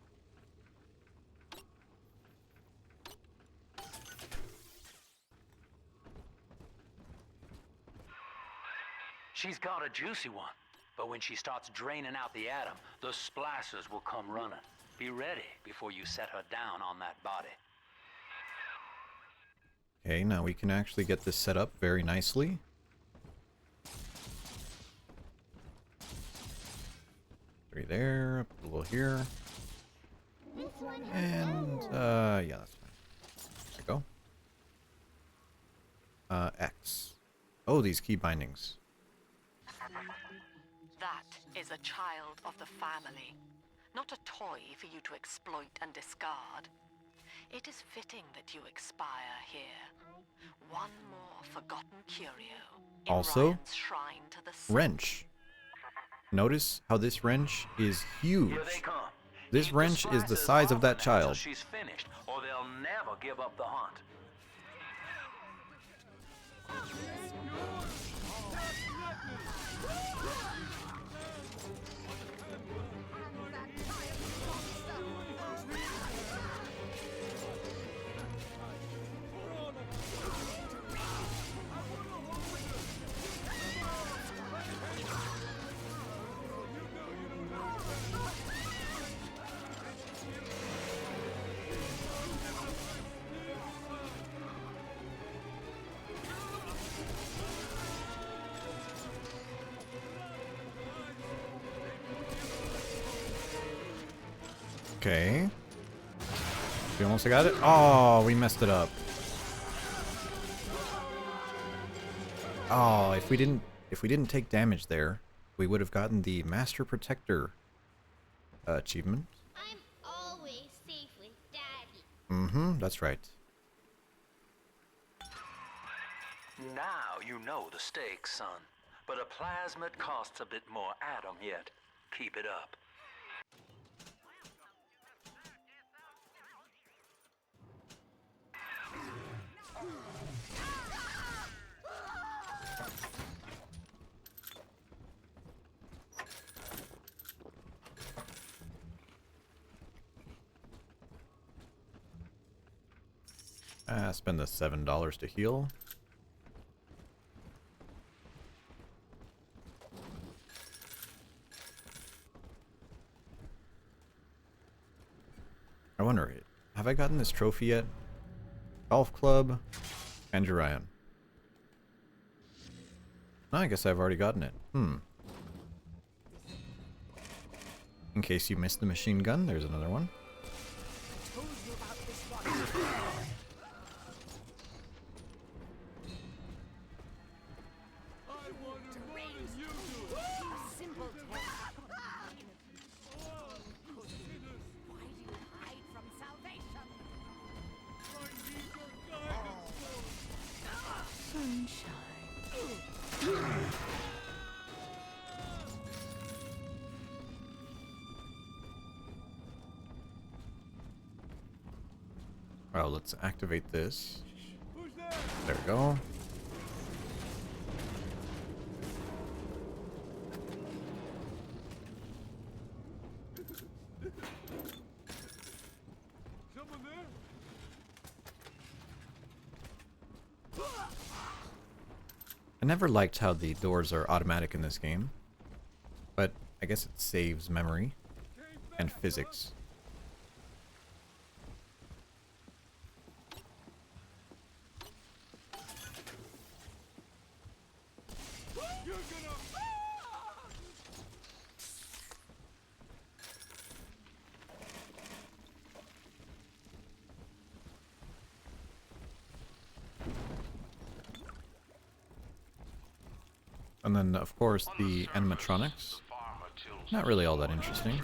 She's got a juicy one, but when she starts draining out the atom, the splicers will come running. Be ready before you set her down on that body. Okay, now we can actually get this set up very nicely. Three there, put a little here. And, yeah, that's fine. There we go. X. Oh, these key bindings. That is a child of the family, not a toy for you to exploit and discard. It is fitting that you expire here. One more forgotten curio in Also, Ryan's shrine to the sun. wrench. Notice how this wrench is huge. Here they come. This Keep the wrench is the splicers size of off that until child. she's finished, or they'll never give up the hunt. Okay. We almost got it. Oh, we messed it up. Oh, if we didn't take damage there, we would have gotten the Master Protector achievement. I'm all Mm-hmm, that's right. Now you know the stakes, son. But a plasmid costs a bit more atom yet. Keep it up. Spend the $7 to heal. I wonder, have I gotten this trophy yet? Golf club and Jorian. No, I guess I've already gotten it. In case you missed the machine gun, there's another one. Well, let's activate this. There we go. Someone there? I never liked how the doors are automatic in this game, but I guess it saves memory and physics. And then, of course, the animatronics. Not really all that interesting.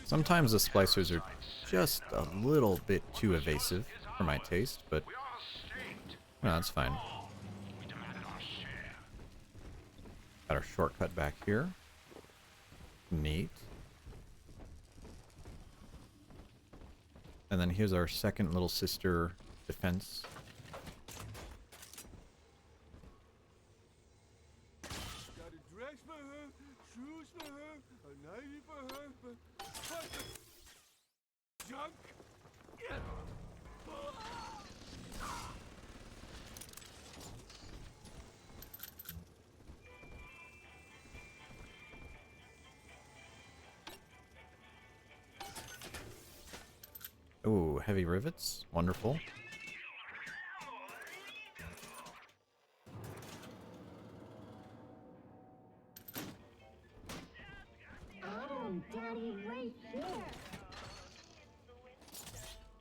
Sometimes the splicers are just a little bit too evasive for my taste, but no, that's fine. Got our shortcut back here. Neat. And then here's our second little sister defense. Got a dress for her, shoes for her, a nightie for her, but what the junk? Ooh, heavy rivets. Wonderful.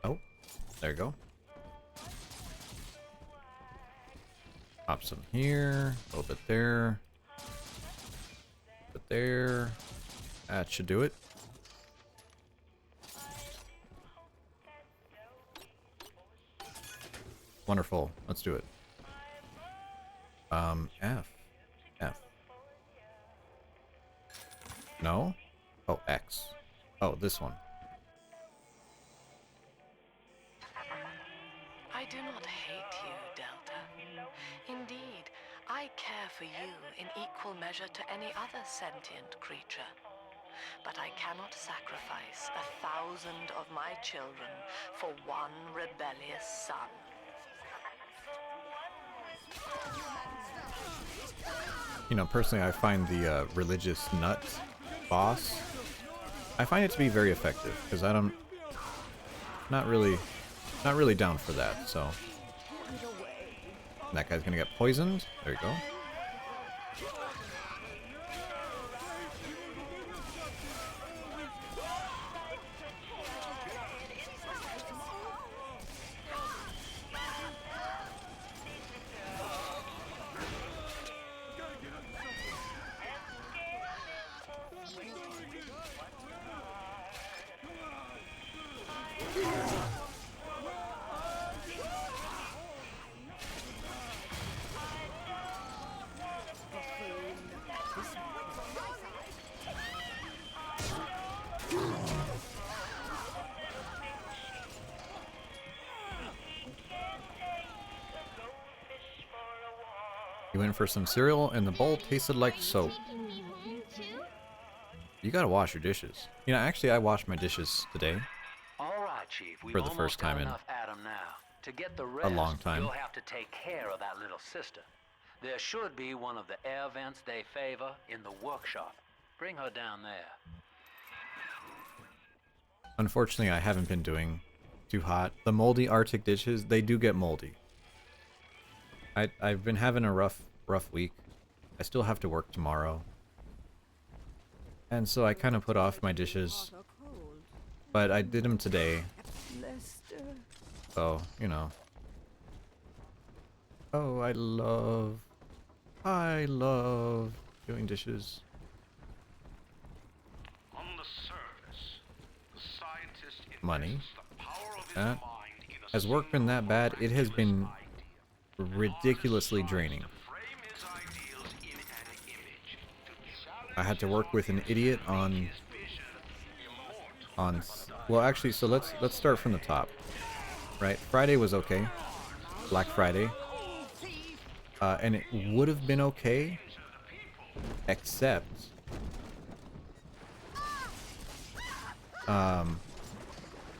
Oh, there you go. Pop some here, a little bit there. Put there. That should do it. Wonderful. Let's do it. F. F. No? Oh, X. Oh, this one. I do not hate you, Delta. Indeed, I care for you in equal measure to any other sentient creature. But I cannot sacrifice 1,000 of my children for one rebellious son. You know, personally, I find the religious nut boss, I find it to be very effective, because I don't, not really down for that, so. That guy's gonna get poisoned. There you go. You went for some cereal, and the bowl tasted like soap. Taking me home too? You gotta wash your dishes. You know, actually, I washed my dishes today All right, Chief. We've for the almost first time got in enough Adam now. To get the a rest, long time. you'll have to take care of that little sister. There should be one of the air vents they favor in the workshop. Bring her down there. Unfortunately, I haven't been doing too hot. The moldy Arctic dishes, they do get moldy. I've been having a rough week. I still have to work tomorrow. And so I kind of put off my dishes. But I did them today. So, you know. Oh, I love doing dishes. On the surface, the scientist Money. the power of his That mind in a has work been that bad? It has been ridiculously draining. I had to work with an idiot on well, actually, so let's start from the top. Right? Friday was okay. Black Friday. And it would have been okay, except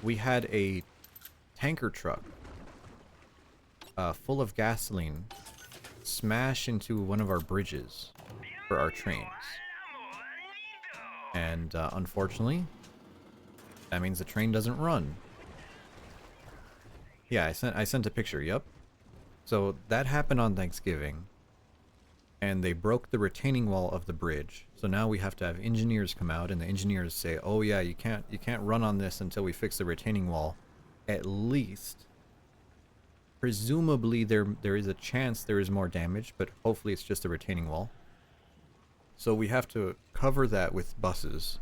we had a tanker truck full of gasoline smash into one of our bridges for our trains. And unfortunately, that means the train doesn't run. Yeah, I sent a picture, yep. So that happened on Thanksgiving, and they broke the retaining wall of the bridge. So now we have to have engineers come out, and the engineers say, "Oh yeah, you can't run on this until we fix the retaining wall." At least, presumably there is a chance there is more damage, but hopefully it's just the retaining wall. So we have to cover that with buses.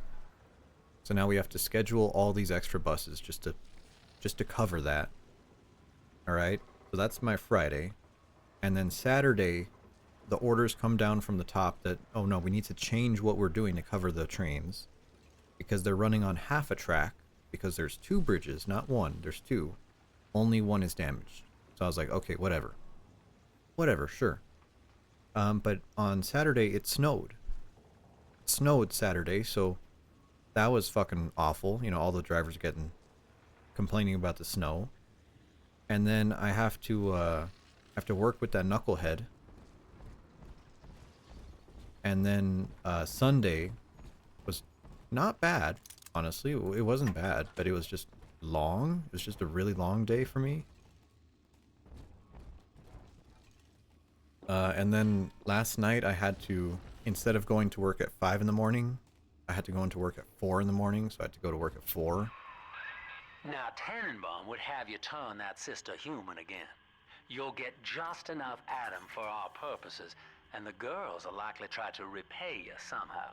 So now we have to schedule all these extra buses just to cover that. All right. So that's my Friday. And then Saturday, the orders come down from the top that, oh no, we need to change what we're doing to cover the trains because they're running on half a track because there's two bridges, not one, there's two. Only one is damaged. So I was like, okay, whatever. Whatever, sure. But on Saturday, it snowed. It snowed Saturday, so that was fucking awful. You know, all the drivers complaining about the snow. And then I have to work with that knucklehead. And then Sunday was not bad, honestly. It wasn't bad, but it was just long. It was just a really long day for me. And then last night I had to, instead of going to work at 5 in the morning, I had to go into work at 4 in the morning, so I had to go to work at 4. Now, Tannenbaum would have you turn that sister human again. You'll get just enough Adam for our purposes, and the girls will likely try to repay you somehow.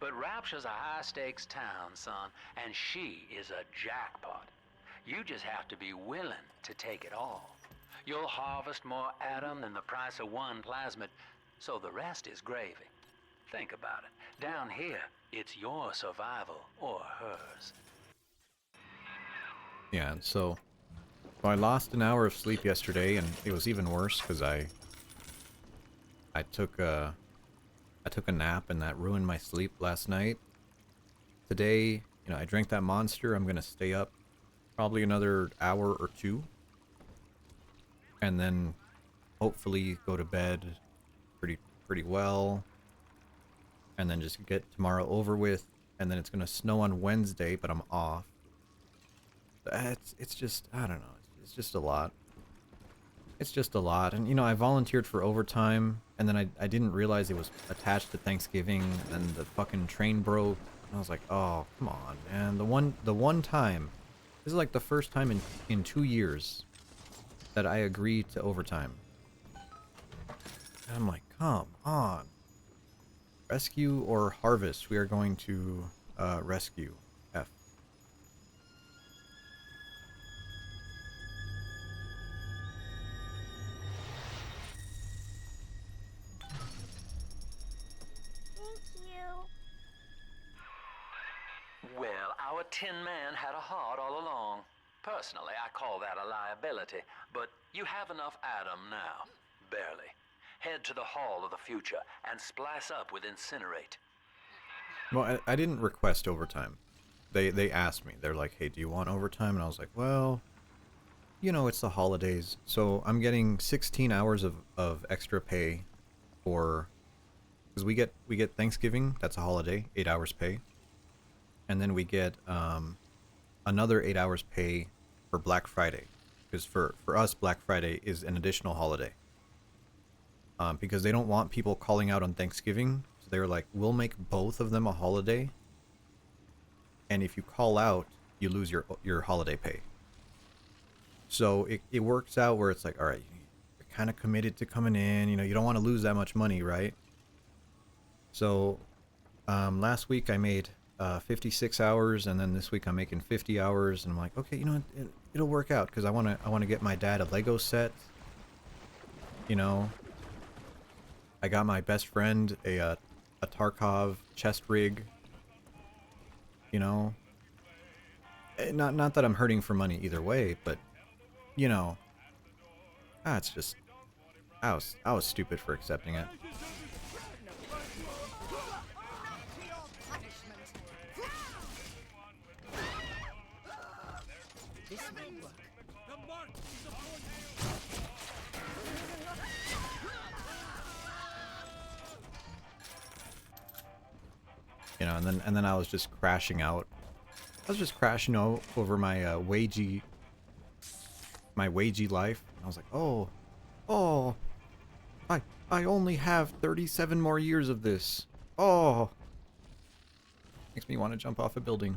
But Rapture's a high-stakes town, son, and she is a jackpot. You just have to be willing to take it all. You'll harvest more Adam than the price of one plasmid, so the rest is gravy. Think about it. Down here, it's your survival or hers. Yeah, and so I lost an hour of sleep yesterday, and it was even worse because I took a nap, and that ruined my sleep last night. Today, you know, I drank that monster. I'm gonna stay up probably another hour or two, and then hopefully go to bed pretty well, and then just get tomorrow over with. And then it's gonna snow on Wednesday, but I'm off. It's just, I don't know, it's just a lot. It's just a lot. And you know, I volunteered for overtime, and then I didn't realize it was attached to Thanksgiving, and the fucking train broke. And I was like, oh, come on, man. The one time, this is like the first time in 2 years that I agreed to overtime. And I'm like, come on. Rescue or harvest? We are going to rescue. F. Thank you. Well, our Tin Man had a heart all along. Personally, I call that a liability, but you have enough Adam now. Barely. head to the Hall of the Future and splice up with Incinerate. Well, I didn't request overtime. They asked me. They're like, hey, do you want overtime? And I was like, well, you know, it's the holidays. So I'm getting 16 hours of extra pay for... Because we get Thanksgiving, that's a holiday, 8 hours pay. And then we get another 8 hours pay for Black Friday. Because for us, Black Friday is an additional holiday. Because they don't want people calling out on Thanksgiving. So they were like, we'll make both of them a holiday. And if you call out, you lose your holiday pay. So it works out where it's like, all right, you're kind of committed to coming in. You know, you don't want to lose that much money, right? So last week I made 56 hours, and then this week I'm making 50 hours. And I'm like, okay, you know, it'll work out because I wanna get my dad a Lego set. You know, I got my best friend a Tarkov chest rig. You know, not that I'm hurting for money either way, but you know, it's just I was stupid for accepting it. You know, and then I was just crashing out. I was just crashing out over my wagey life. I was like, oh, I only have 37 more years of this. Oh, makes me want to jump off a building.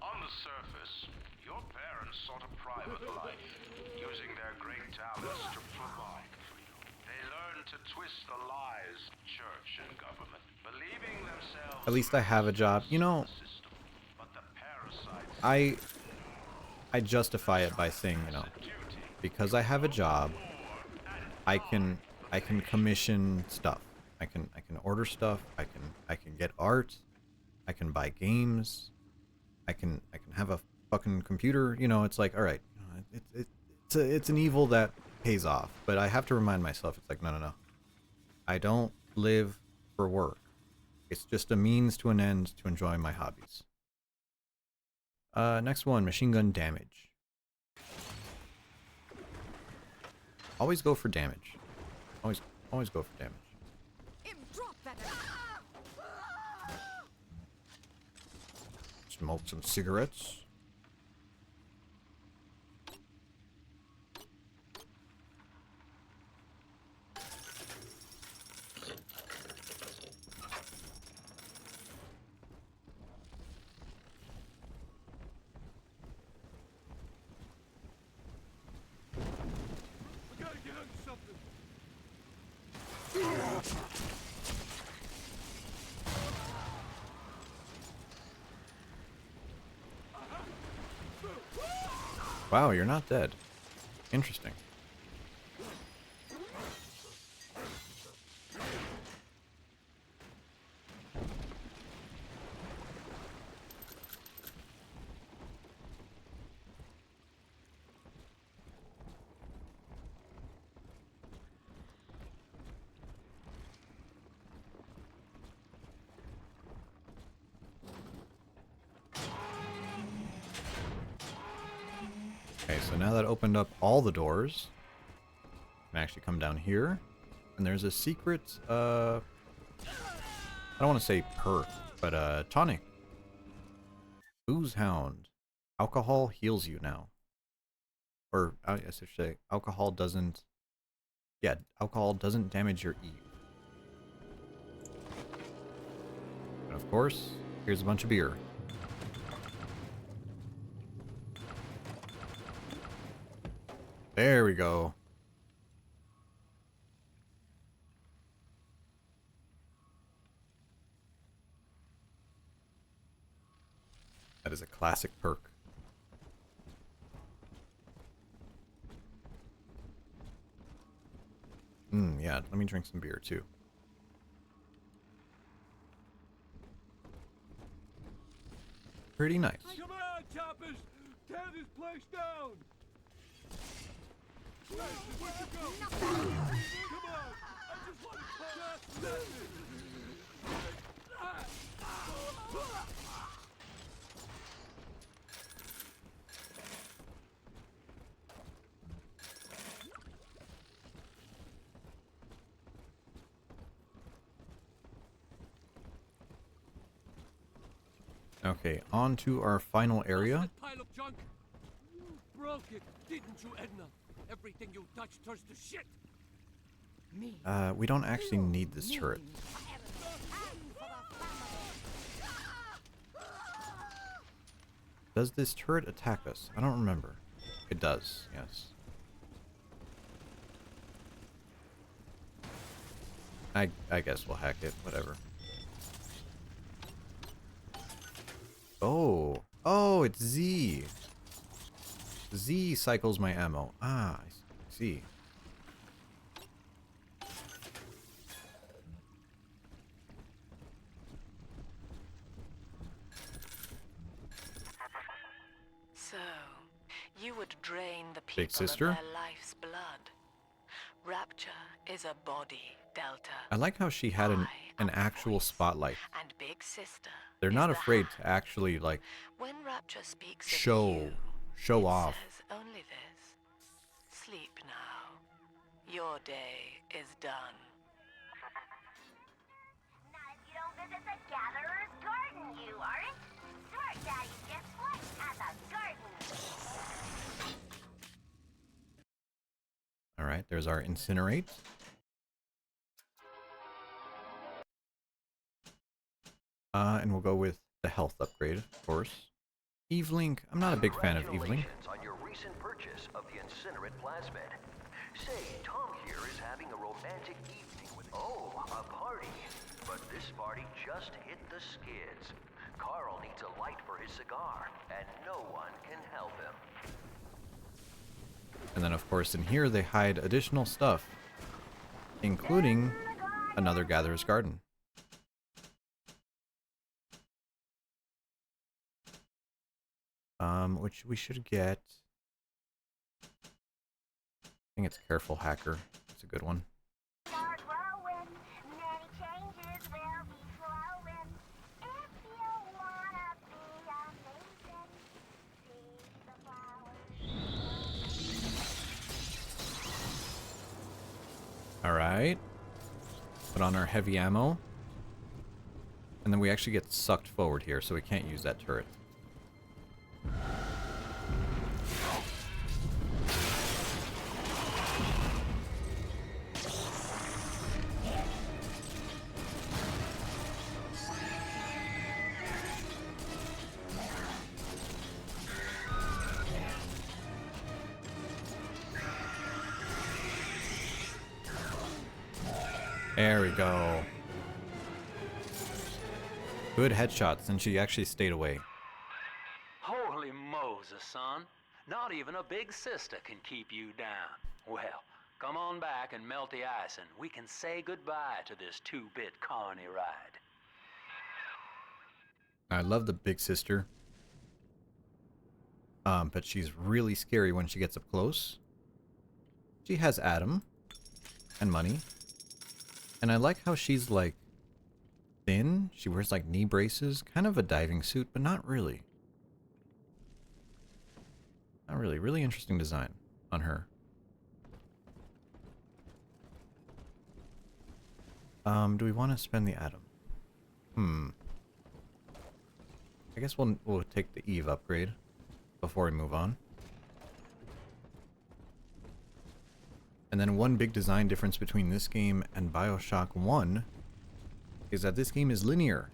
On the surface, your parents sought a private life, using their great talents to provide freedom. They learned to twist the lies of church and government, believing themselves... At least I have a job. You know, I justify it by saying, you know, because I have a job, I can commission stuff. I can order stuff. I can get art. I can buy games. I can have a fucking computer. You know, it's like, all right, it's an evil that pays off. But I have to remind myself, it's like, no. I don't live for work. It's just a means to an end to enjoy my hobbies. Next one, machine gun damage. Always go for damage. Always go for damage. Smoke some cigarettes. Wow, you're not dead. Interesting. Okay, so now that opened up all the doors, I can actually come down here, and there's a secret, I don't want to say perk, but tonic. Booze Hound. Alcohol heals you now. Or, I should say, alcohol doesn't damage your Eve. And of course, here's a bunch of beer. There we go. That is a classic perk. Yeah, let me drink some beer too. Pretty nice. Come on, choppers! Tear this place down! Where'd you go? Come on! Just let me. Okay, on to our final area. That pile of junk. You broke it, didn't you, Edna? Everything you touch turns to shit. Me. We don't actually need this turret. Does this turret attack us? I don't remember. It does, yes. I guess we'll hack it, whatever. Oh. Oh, it's Z. Z cycles my ammo. Ah, I see. So, you would drain the Big people of sister? their life's blood. Rapture is a body, Delta. I like how she had an actual spotlight. And Big Sister. They're is not the afraid hand. to actually, like, When Rapture speaks of show you, off. it says only this. Sleep now. Your day is done. Not if you don't visit the Gatherer's Garden, you aren't. Smart daddies get sliced at the garden. Alright, there's our incinerate. And we'll go with the health upgrade, of course. Evelink, I'm not a big fan of Evelink. Congratulations on your recent purchase of the incinerate plasmid. Say, Tom here is having a romantic evening with... Oh, a party. But this party just hit the skids. Carl needs a light for his cigar, and no one can help him. And then, of course, in here they hide additional stuff, including another Gatherer's Garden. Which we should get. I think it's Careful Hacker. It's a good one. Start growing, many changes will be flowing. If you wanna be amazing, see the flowers. Alright. Put on our heavy ammo. And then we actually get sucked forward here, so we can't use that turret. There we go. Good headshots, and she actually stayed away. Holy Moses, son. Not even a big sister can keep you down. Well, come on back and melt the ice, and we can say goodbye to this 2-bit carny ride. I love the big sister. But she's really scary when she gets up close. She has Adam and money. And I like how she's like thin. She wears like knee braces, kind of a diving suit, but not really. Not really. Really interesting design on her. Do we want to spend the Adam? I guess we'll take the Eve upgrade before we move on. And then one big design difference between this game and Bioshock 1 is that this game is linear.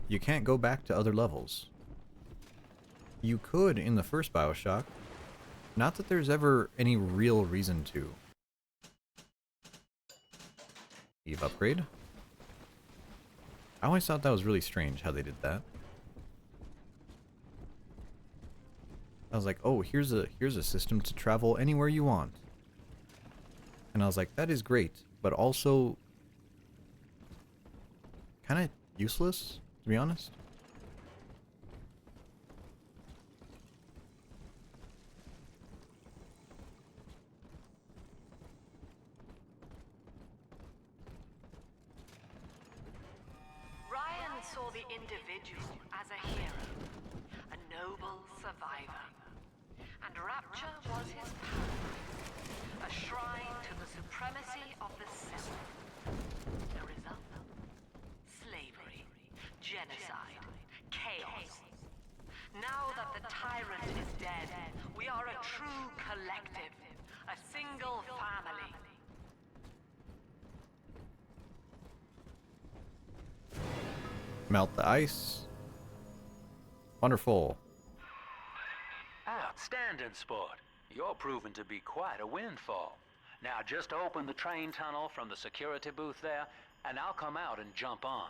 You can't go back to other levels. You could in the first Bioshock. Not that there's ever any real reason to. Eve upgrade. I always thought that was really strange how they did that. I was like, oh, here's a system to travel anywhere you want. And I was like, that is great, but also kind of useless, to be honest. the individual as a hero, a noble survivor. And Rapture was his paradise, a shrine to the supremacy of the self. The result? Slavery, genocide, chaos. Now that the tyrant is dead, we are a true collective, a single family. Melt the ice. Wonderful. Outstanding, sport. You're proving to be quite a windfall. Now just open the train tunnel from the security booth there, and I'll come out and jump on.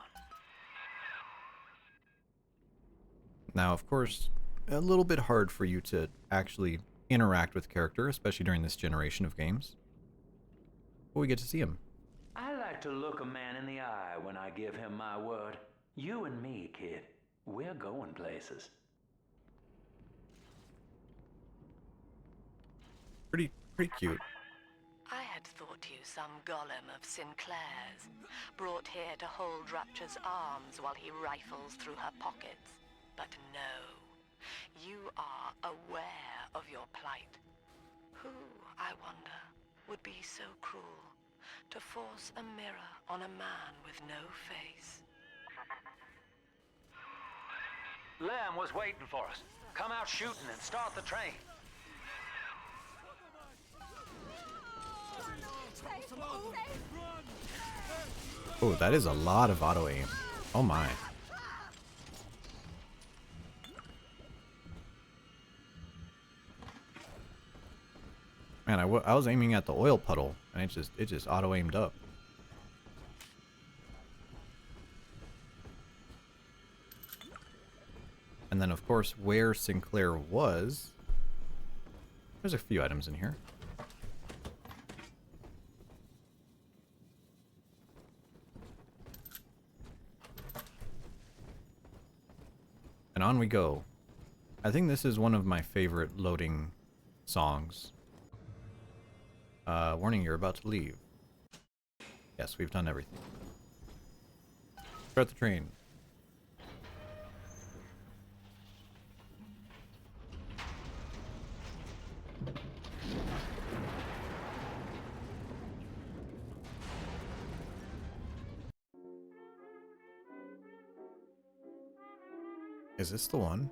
Now, of course, a little bit hard for you to actually interact with character, especially during this generation of games. But we get to see him. I like to look a man in the eye when I give him my word. You and me, kid. We're going places. Pretty cute. I had thought you some golem of Sinclair's, brought here to hold Rapture's arms while he rifles through her pockets. But no, you are aware of your plight. Who, I wonder, would be so cruel to force a mirror on a man with no face? Lamb was waiting for us. Come out shooting and start the train. Oh, that is a lot of auto aim. Oh my. Man, I was aiming at the oil puddle, and it just auto aimed up. And then, of course, where Sinclair was, there's a few items in here. And on we go. I think this is one of my favorite loading songs. Warning, you're about to leave. Yes, we've done everything. Start the train. Is this the one?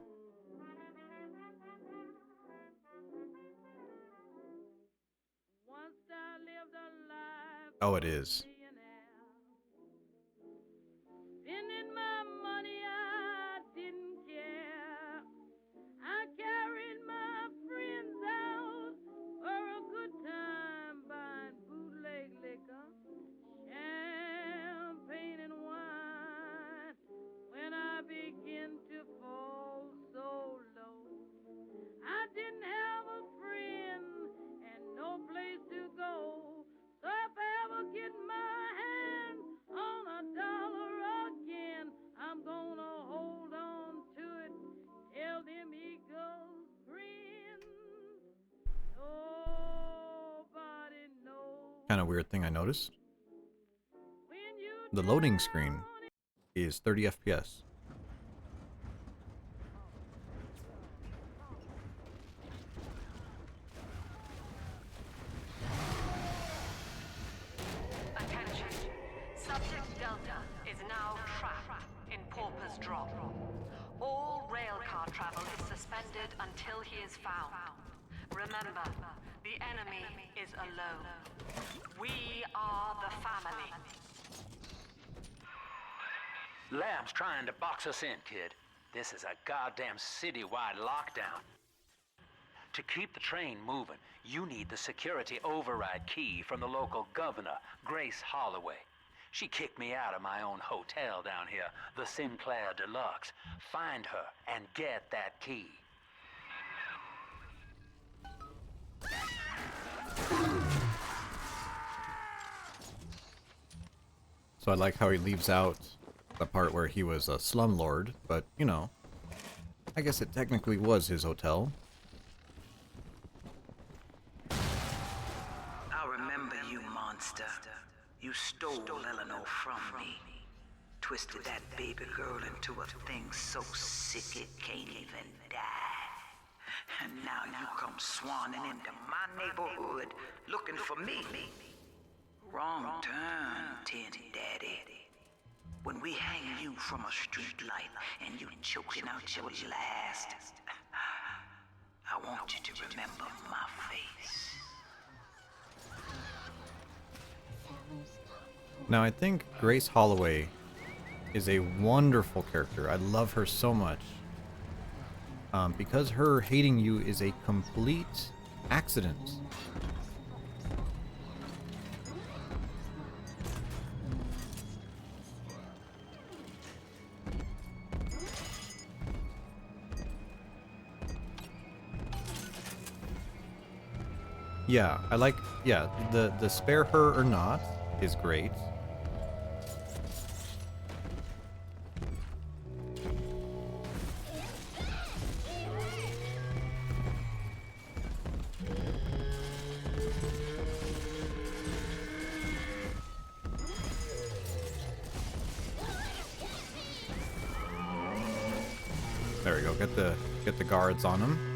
Oh, it is. Spending my money, I didn't care. I carried my friends out for a good time, buying bootleg liquor, champagne and wine. When I begin to fall so low, I didn't have a friend and no place to go. So if I ever get my hands on $1 again, I'm gonna hold on to it. Tell them eagles grin. Nobody knows. Kind of weird thing I noticed. The loading screen is 30 FPS. Attention. Subject Delta is now trapped in Pauper's Drop. All railcar travel is suspended until he is found. Remember, the enemy is alone. We are the family. Lamb's trying to box us in, kid. This is a goddamn citywide lockdown. To keep the train moving, you need the security override key from the local governor, Grace Holloway. She kicked me out of my own hotel down here, the Sinclair Deluxe. Find her and get that key. So I like how he leaves out the part where he was a slumlord, but, you know, I guess it technically was his hotel. I remember you, monster. You stole Eleanor from me. Twisted that baby girl into a thing so sick it can't even die. And now you come swanning into my neighborhood looking for me. Wrong turn, Tin Daddy. When we hang you from a street light and you choking out your last, I want you to remember my face. Now, I think Grace Holloway is a wonderful character. I love her so much. Because her hating you is a complete accident. Yeah, I like, yeah, the spare her or not is great. There we go. Get the guards on him.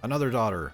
Another daughter.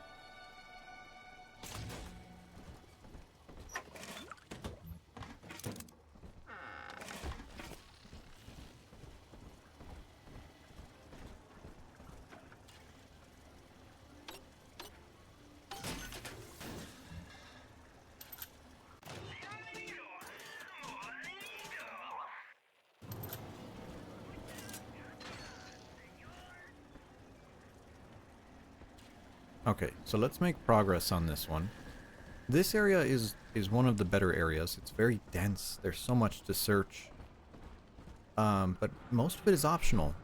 Okay, so let's make progress on this one. This area is one of the better areas. It's very dense. There's so much to search. But most of it is optional.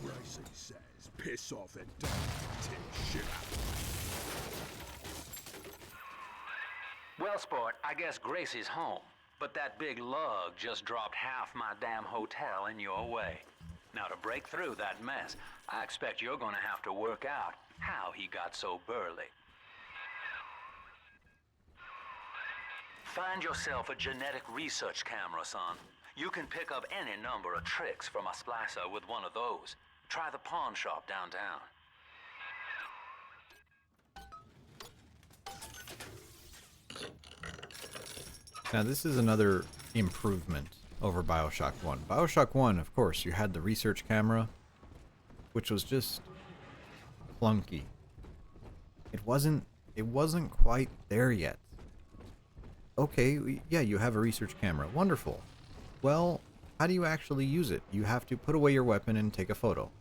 Gracie says, piss off and don't take shit out. Well, sport, I guess Gracie's home. But that big lug just dropped half my damn hotel in your way. Now, to break through that mess, I expect you're gonna have to work out how he got so burly. Find yourself a genetic research camera, son. You can pick up any number of tricks from a splicer with one of those. Try the pawn shop downtown. Now, this is another improvement over Bioshock 1. Bioshock 1, of course, you had the research camera, which was just clunky. It wasn't quite there yet. Okay, yeah, you have a research camera. Wonderful. Well, how do you actually use it? You have to put away your weapon and take a photo.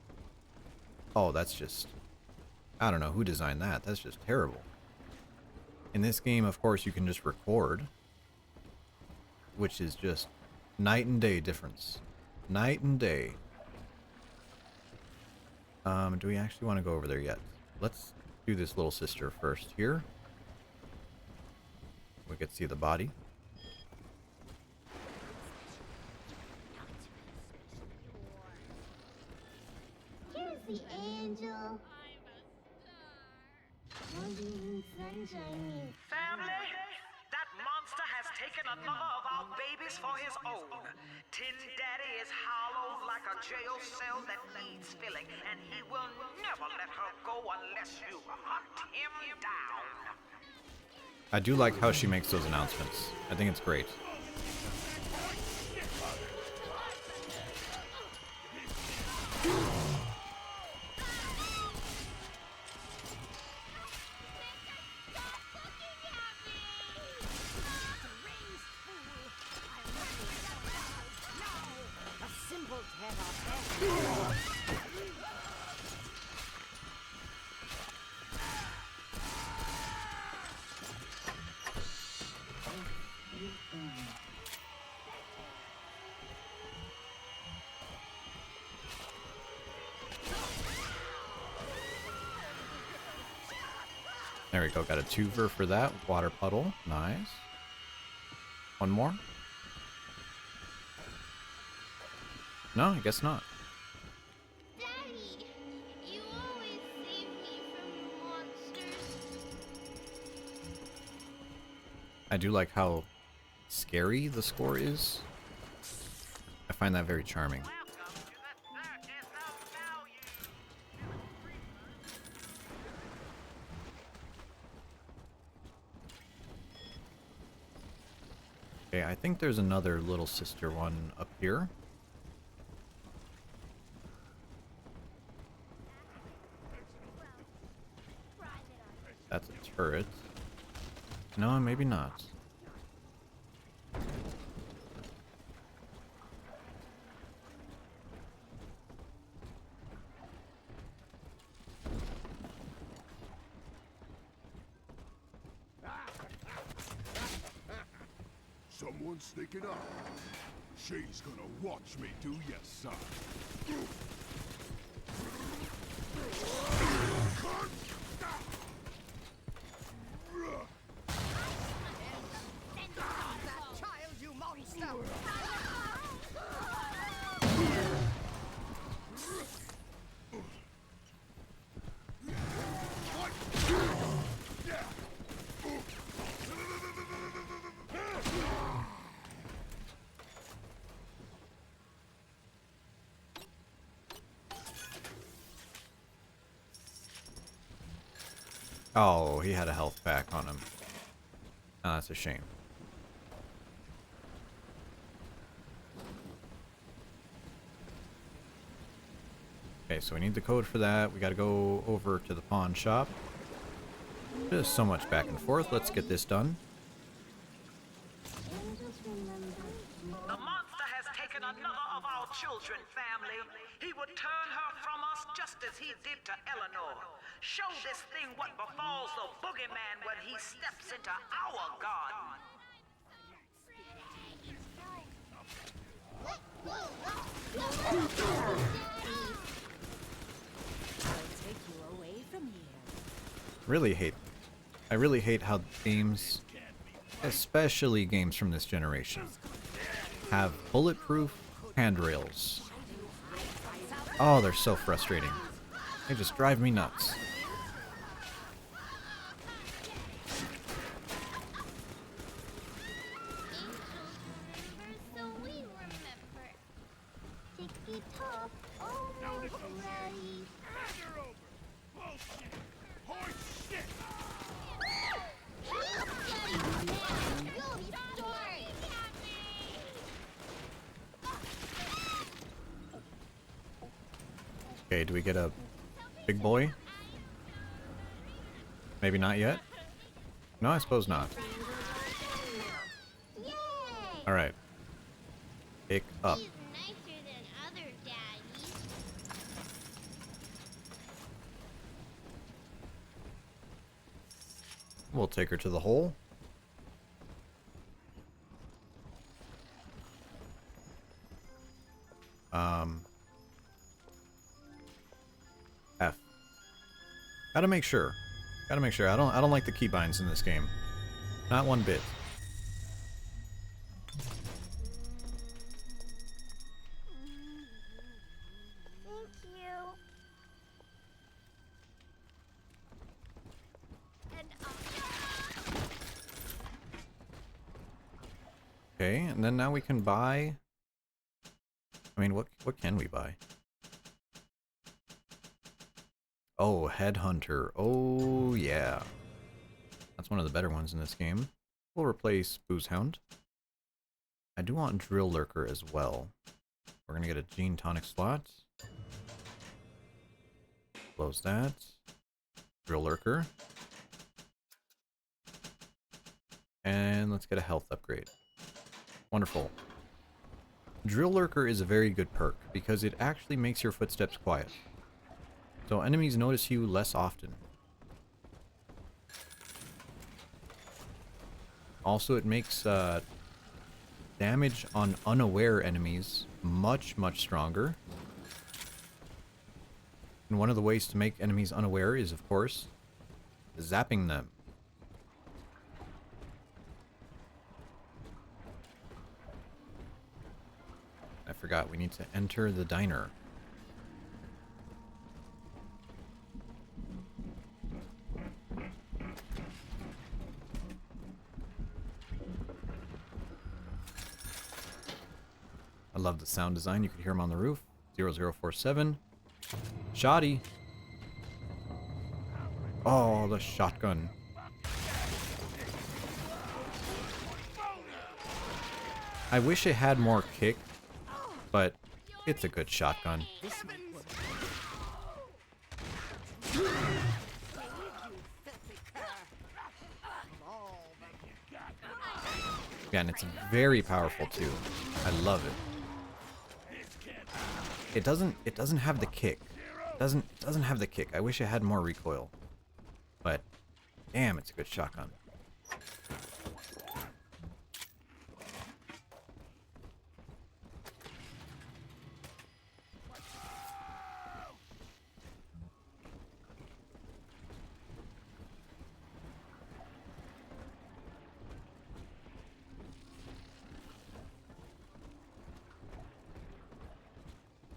Oh, that's just... I don't know who designed that. That's just terrible. In this game, of course, you can just record, which is just night and day difference. Night and day. Do we actually want to go over there yet? Let's do this little sister first here. We could see the body. Here's the angel. Sunshine. Family, that monster has taken another of our babies for his own. Tin Daddy is hollow like a jail cell that needs filling, and he will never let her go unless you hunt him down. I do like how she makes those announcements. I think it's great. There we go. Got a twofer for that. Water puddle. Nice. One more? No, I guess not. Daddy, you always save me from monsters. I do like how scary the score is. I find that very charming. Okay, I think there's another little sister one up here. That's a turret. No, maybe not. Someone's sneaking up. She's gonna watch me do your son. That child, you monster! Oh, he had a health pack on him. Oh, that's a shame. Okay, so we need the code for that. We gotta go over to the pawn shop. There's so much back and forth. Let's get this done. The monster has taken another of our children, family. He would turn her from us just as he did to Eleanor. Show this thing what befalls the boogeyman when he steps into our garden. I really hate how games, especially games from this generation, have bulletproof handrails. Oh, they're so frustrating. They just drive me nuts. So we remember. Ticky tock, almost ready. Bullshit! Horse shit! Okay, do we get a big boy? Maybe not yet? No, I suppose not. Alright. Pick up. He's nicer than other daddies. We'll take her to the hole. F. Gotta make sure. Gotta make sure. I don't like the keybinds in this game. Not one bit. Thank you. And Okay, and then now we can buy. I mean, what can we buy? Oh, Headhunter. Oh, yeah. That's one of the better ones in this game. We'll replace Booze Hound. I do want Drill Lurker as well. We're gonna get a Gene Tonic slot. Close that. Drill Lurker. And let's get a health upgrade. Wonderful. Drill Lurker is a very good perk because it actually makes your footsteps quiet. So enemies notice you less often. Also, it makes damage on unaware enemies much stronger. And one of the ways to make enemies unaware is, of course, zapping them. I forgot, we need to enter the diner. I love the sound design. You could hear him on the roof. 0047. Shoddy. Oh, the shotgun. I wish it had more kick, but it's a good shotgun. Yeah, and it's very powerful too. I love it. It doesn't have the kick. It doesn't have the kick. I wish it had more recoil. But damn, it's a good shotgun.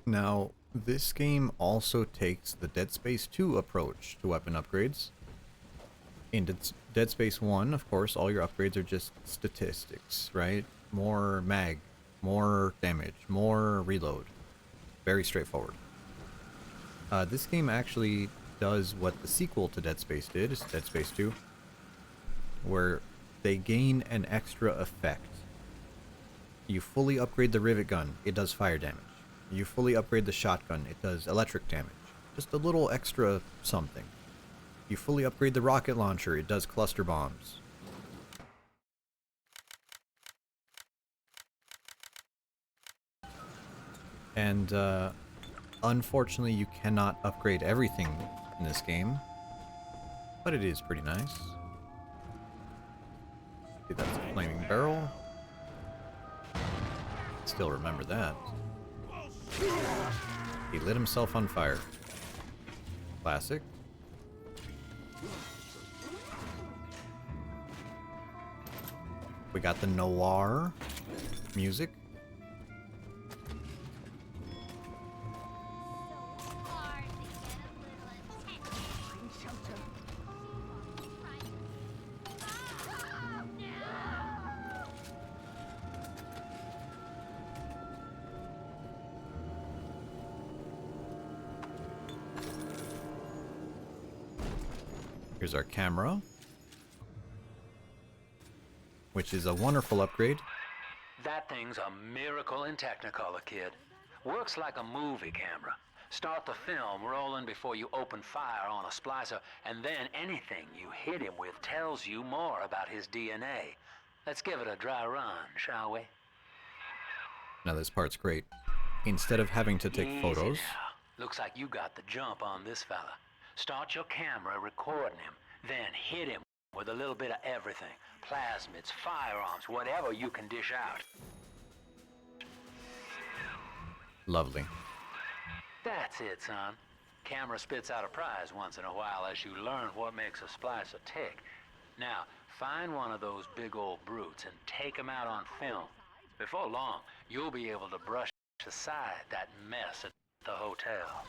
Now, this game also takes the Dead Space 2 approach to weapon upgrades. In Dead Space 1, of course, all your upgrades are just statistics, right? More mag, more damage, more reload. Very straightforward. This game actually does what the sequel to Dead Space did, is Dead Space 2, where they gain an extra effect. You fully upgrade the rivet gun, it does fire damage. You fully upgrade the shotgun, it does electric damage. Just a little extra something. You fully upgrade the rocket launcher, it does cluster bombs. And unfortunately you cannot upgrade everything in this game, but it is pretty nice. See, that's a flaming barrel. Still remember that. He lit himself on fire. Classic. We got the noir music. Here's our camera, which is a wonderful upgrade. That thing's a miracle in Technicolor, kid. Works like a movie camera. Start the film rolling before you open fire on a splicer, and then anything you hit him with tells you more about his DNA. Let's give it a dry run, shall we? Now this part's great. Instead of having to take Easy photos, now. Looks like you got the jump on this fella. Start your camera recording him, then hit him with a little bit of everything. Plasmids, firearms, whatever you can dish out. lovely. That's it, son. Camera spits out a prize once in a while as you learn what makes a splicer tick. Now, find one of those big old brutes and take him out on film. Before long, you'll be able to brush aside that mess at the hotel.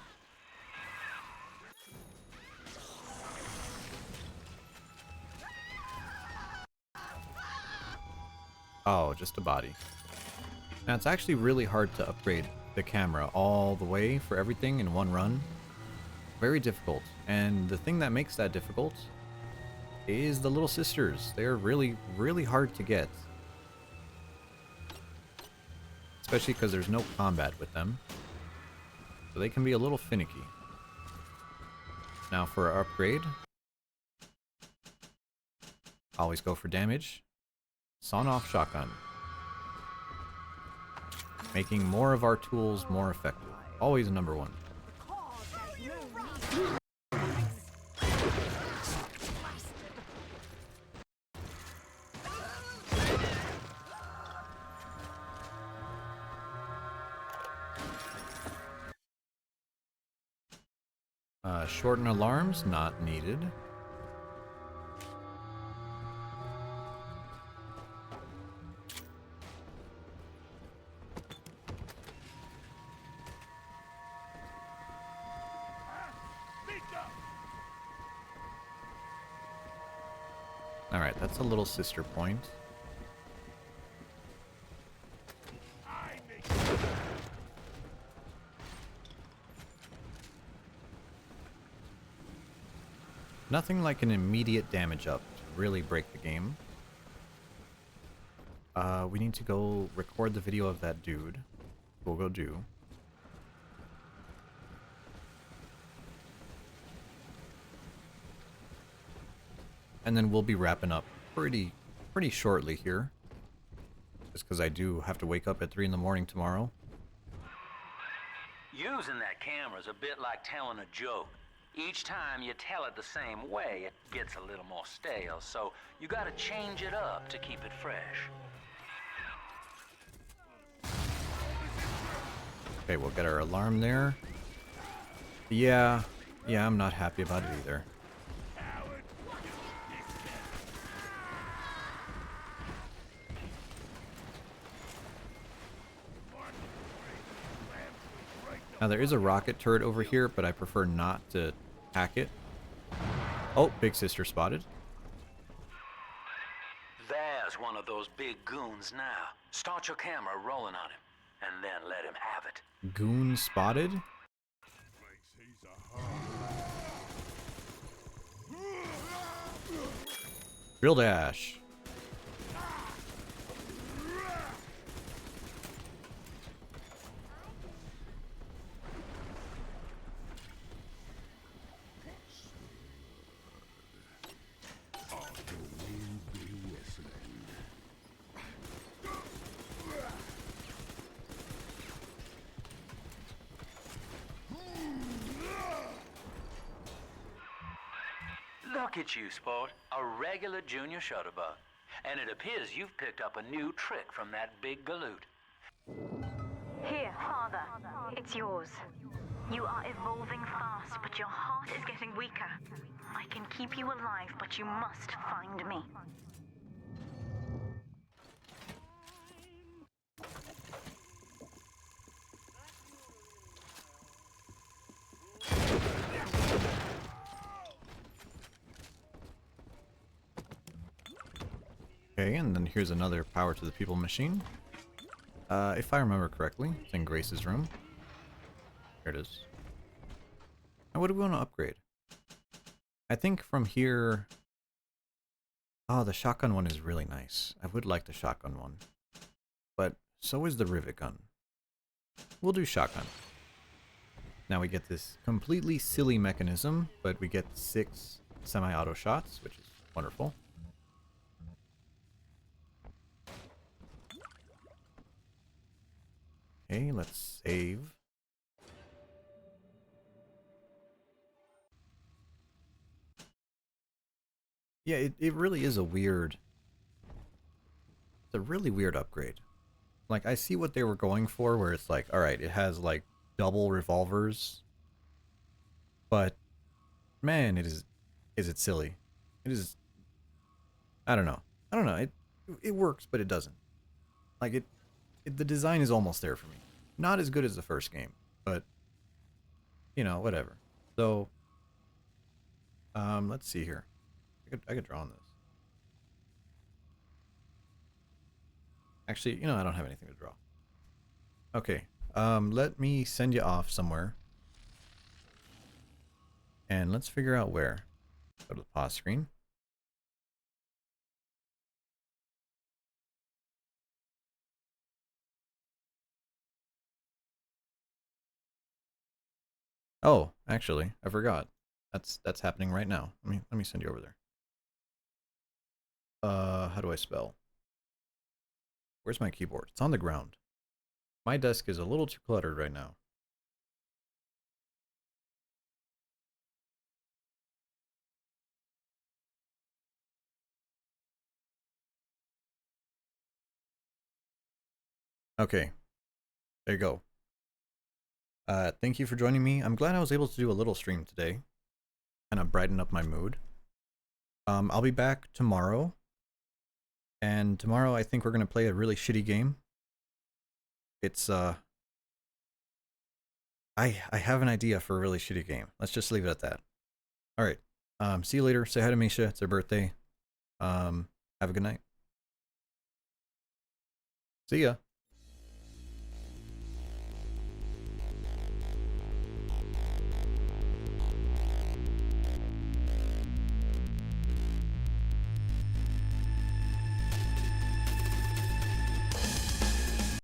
Oh, just a body. Now, it's actually really hard to upgrade the camera all the way for everything in one run. Very difficult. And the thing that makes that difficult is the little sisters. They're really, really hard to get. Especially because there's no combat with them. So they can be a little finicky. Now for our upgrade. Always go for damage. Sawn-off shotgun. Making more of our tools more effective. Always number one. Shorten alarms, not needed. Alright, that's a little sister point. Nothing like an immediate damage up to really break the game. We need to go record the video of that dude. We'll go do. And then we'll be wrapping up pretty shortly here. Just because I do have to wake up at 3 in the morning tomorrow. Using that camera's a bit like telling a joke. Each time you tell it the same way, it gets a little more stale, so you gotta change it up to keep it fresh. Okay, we'll get our alarm there. Yeah, I'm not happy about it either. Now there is a rocket turret over here, but I prefer not to hack it. Oh, Big Sister spotted. There's one of those big goons now. Start your camera rolling on him, and then let him have it. Goon spotted? Drill dash. Look at you, sport. A regular junior shutterbug. And it appears you've picked up a new trick from that big galoot. Here, Father. It's yours. You are evolving fast, but your heart is getting weaker. I can keep you alive, but you must find me. Okay, and then here's another power to the people machine. If I remember correctly, it's in Grace's room. Here it is. Now what do we want to upgrade? I think from here... Oh, the shotgun one is really nice. I would like the shotgun one. But so is the rivet gun. We'll do shotgun. Now we get this completely silly mechanism, but we get 6 semi-auto shots, which is wonderful. Okay, let's save. Yeah, it really is a weird... It's a really weird upgrade. Like, I see what they were going for, where it's like, alright, it has, like, double revolvers. But, man, is it silly. It is... I don't know. It works, but it doesn't. Like, the design is almost there for me. Not as good as the first game, but, you know, whatever. So, let's see here. I could draw on this. Actually, you know, I don't have anything to draw. Okay, let me send you off somewhere. And let's figure out where. Go to the pause screen. Oh, actually, I forgot. That's happening right now. Let me send you over there. How do I spell? Where's my keyboard? It's on the ground. My desk is a little too cluttered right now. Okay. There you go. Thank you for joining me. I'm glad I was able to do a little stream today. Kind of brighten up my mood. I'll be back tomorrow. And tomorrow I think we're going to play a really shitty game. It's, I have an idea for a really shitty game. Let's just leave it at that. Alright. See you later. Say hi to Misha. It's her birthday. Have a good night. See ya.